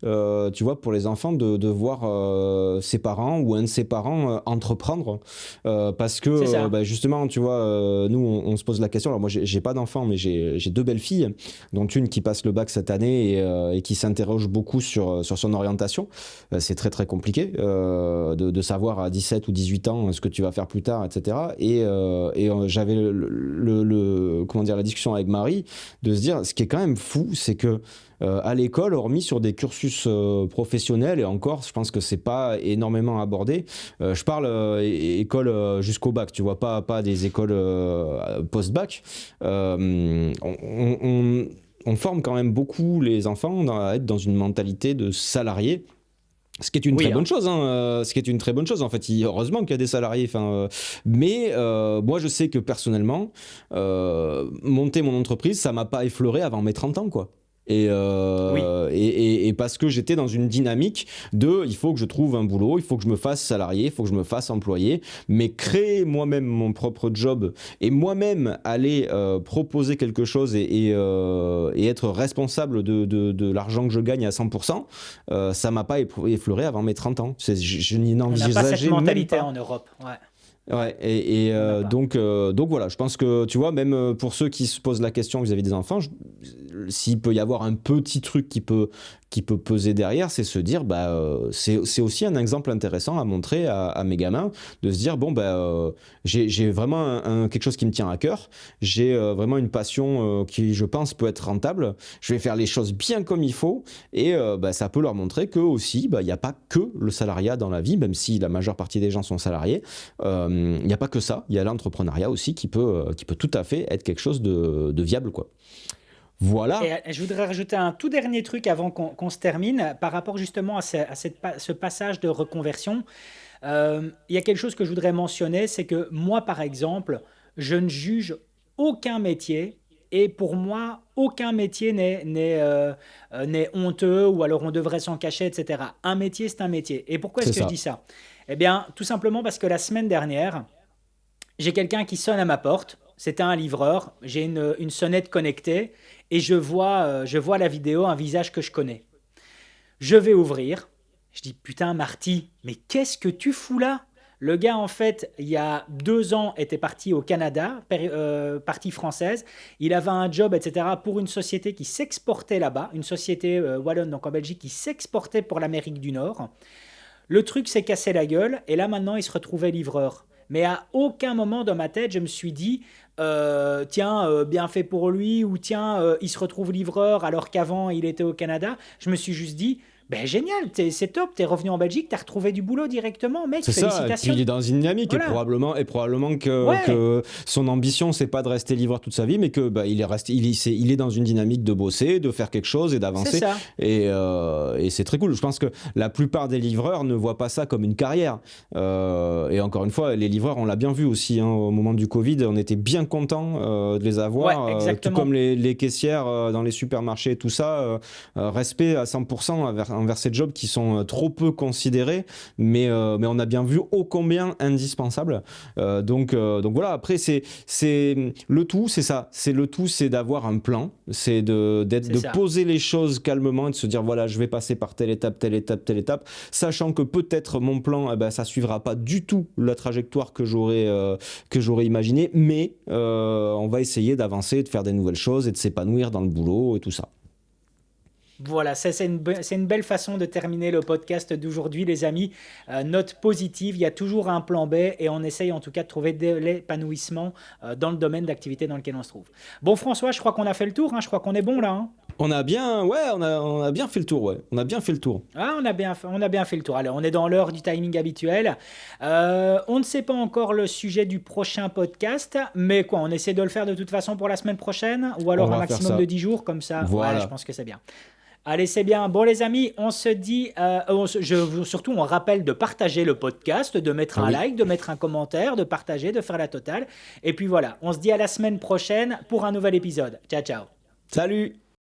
tu vois, pour les enfants de voir ses parents ou un de ses parents entreprendre, parce que justement, tu vois, nous on se pose la question. Alors moi j'ai pas d'enfants, mais j'ai 2 belles filles, dont une qui passe le bac cette année et qui s'interroge beaucoup sur son orientation. C'est très très compliqué de savoir à 17 ou 18 ans ce que tu vas faire plus tard, etc. Et j'avais la discussion avec Marie de se dire, ce qui est quand même fou, c'est que à l'école, hormis sur des cursus professionnels, et encore, je pense que c'est pas énormément abordé. Je parle école jusqu'au bac, tu vois, pas des écoles post-bac. On forme quand même beaucoup les enfants à être dans une mentalité de salarié. Ce qui est une très bonne chose, ce qui est une très bonne chose en fait. Heureusement qu'il y a des salariés. Mais moi je sais que personnellement, monter mon entreprise, ça m'a pas effleuré avant mes 30 ans, quoi. Et parce que j'étais dans une dynamique de il faut que je trouve un boulot, il faut que je me fasse salarié, il faut que je me fasse employé, mais créer moi-même mon propre job et moi-même aller proposer quelque chose et être responsable de l'argent que je gagne à 100%, ça m'a pas effleuré avant mes 30 ans. Je n'y envisageais même pas. On n'a pas cette mentalité en Europe. Ouais. Ouais, donc voilà, je pense que tu vois, même pour ceux qui se posent la question vis-à-vis des enfants, s'il peut y avoir un petit truc qui peut peser derrière, c'est se dire, c'est aussi un exemple intéressant à montrer à mes gamins, de se dire, bon, j'ai vraiment quelque chose qui me tient à cœur, j'ai vraiment une passion qui, je pense, peut être rentable, je vais faire les choses bien comme il faut, et ça peut leur montrer que aussi, il n'y a pas que le salariat dans la vie, même si la majeure partie des gens sont salariés. Il n'y a pas que ça, il y a l'entrepreneuriat aussi qui peut tout à fait être quelque chose de viable, quoi. Voilà. Et je voudrais rajouter un tout dernier truc avant qu'on se termine, par rapport justement ce passage de reconversion. Il y a quelque chose que je voudrais mentionner, c'est que moi, par exemple, je ne juge aucun métier. Et pour moi, aucun métier n'est honteux ou alors on devrait s'en cacher, etc. Un métier, c'est un métier. Et pourquoi C'est est-ce que je dis ça. ça? Eh bien, tout simplement parce que la semaine dernière, j'ai quelqu'un qui sonne à ma porte. C'était un livreur. J'ai une sonnette connectée et je vois la vidéo, un visage que je connais. Je vais ouvrir. Je dis, putain, Marty, mais qu'est-ce que tu fous là? Le gars, en fait, il y a 2 ans, était parti au Canada, partie française. Il avait un job, etc., pour une société qui s'exportait là-bas, une société wallonne, donc en Belgique, qui s'exportait pour l'Amérique du Nord. Le truc s'est cassé la gueule, et là, maintenant, il se retrouvait livreur. Mais à aucun moment dans ma tête, je me suis dit, tiens, bien fait pour lui, ou tiens, il se retrouve livreur alors qu'avant, il était au Canada. Je me suis juste dit, ben génial, c'est top, t'es revenu en Belgique, t'as retrouvé du boulot directement, mec, C'est ça, et puis il félicitations. est dans une dynamique Voilà, et probablement que, ouais, que son ambition c'est pas de rester livreur toute sa vie, mais que il est dans une dynamique de bosser, de faire quelque chose et c'est d'avancer, ça. et c'est très cool. Je pense que la plupart des livreurs ne voient pas ça comme une carrière. Et encore une fois, les livreurs, on l'a bien vu aussi, hein, au moment du Covid, on était bien content de les Ouais, avoir, tout comme exactement. les caissières dans les supermarchés, tout ça. Respect à 100% envers ces jobs qui sont trop peu considérés, mais on a bien vu ô combien indispensable. Donc voilà, après, c'est le tout, c'est ça. C'est d'avoir un plan, c'est C'est de ça. poser les choses calmement et de se dire, voilà, je vais passer par telle étape, telle étape, telle étape, sachant que peut-être mon plan, ça suivra pas du tout la trajectoire que j'aurais imaginé, mais on va essayer d'avancer, de faire des nouvelles choses et de s'épanouir dans le boulot et tout ça. Voilà, ça, c'est une belle façon de terminer le podcast d'aujourd'hui, les amis. Note positive, il y a toujours un plan B et on essaye en tout cas de trouver de l'épanouissement dans le domaine d'activité dans lequel on se trouve. Bon, François, je crois qu'on a fait le tour, hein, je crois qu'on est bon là, hein. On a bien fait le tour, ouais. On a bien fait le tour. Ah, on a bien fait le tour. Alors, on est dans l'heure du timing habituel. On ne sait pas encore le sujet du prochain podcast, mais quoi, on essaie de le faire de toute façon pour la semaine prochaine, ou On alors un va faire maximum de ça. 10 jours, comme ça. Ouais, je Voilà. pense que c'est bien. Allez, c'est bien. Bon, les amis, on se dit, surtout, on rappelle de partager le podcast, de mettre un Oui. like, de mettre un commentaire, de partager, de faire la totale. Et puis voilà, on se dit à la semaine prochaine pour un nouvel épisode. Ciao, ciao. Salut!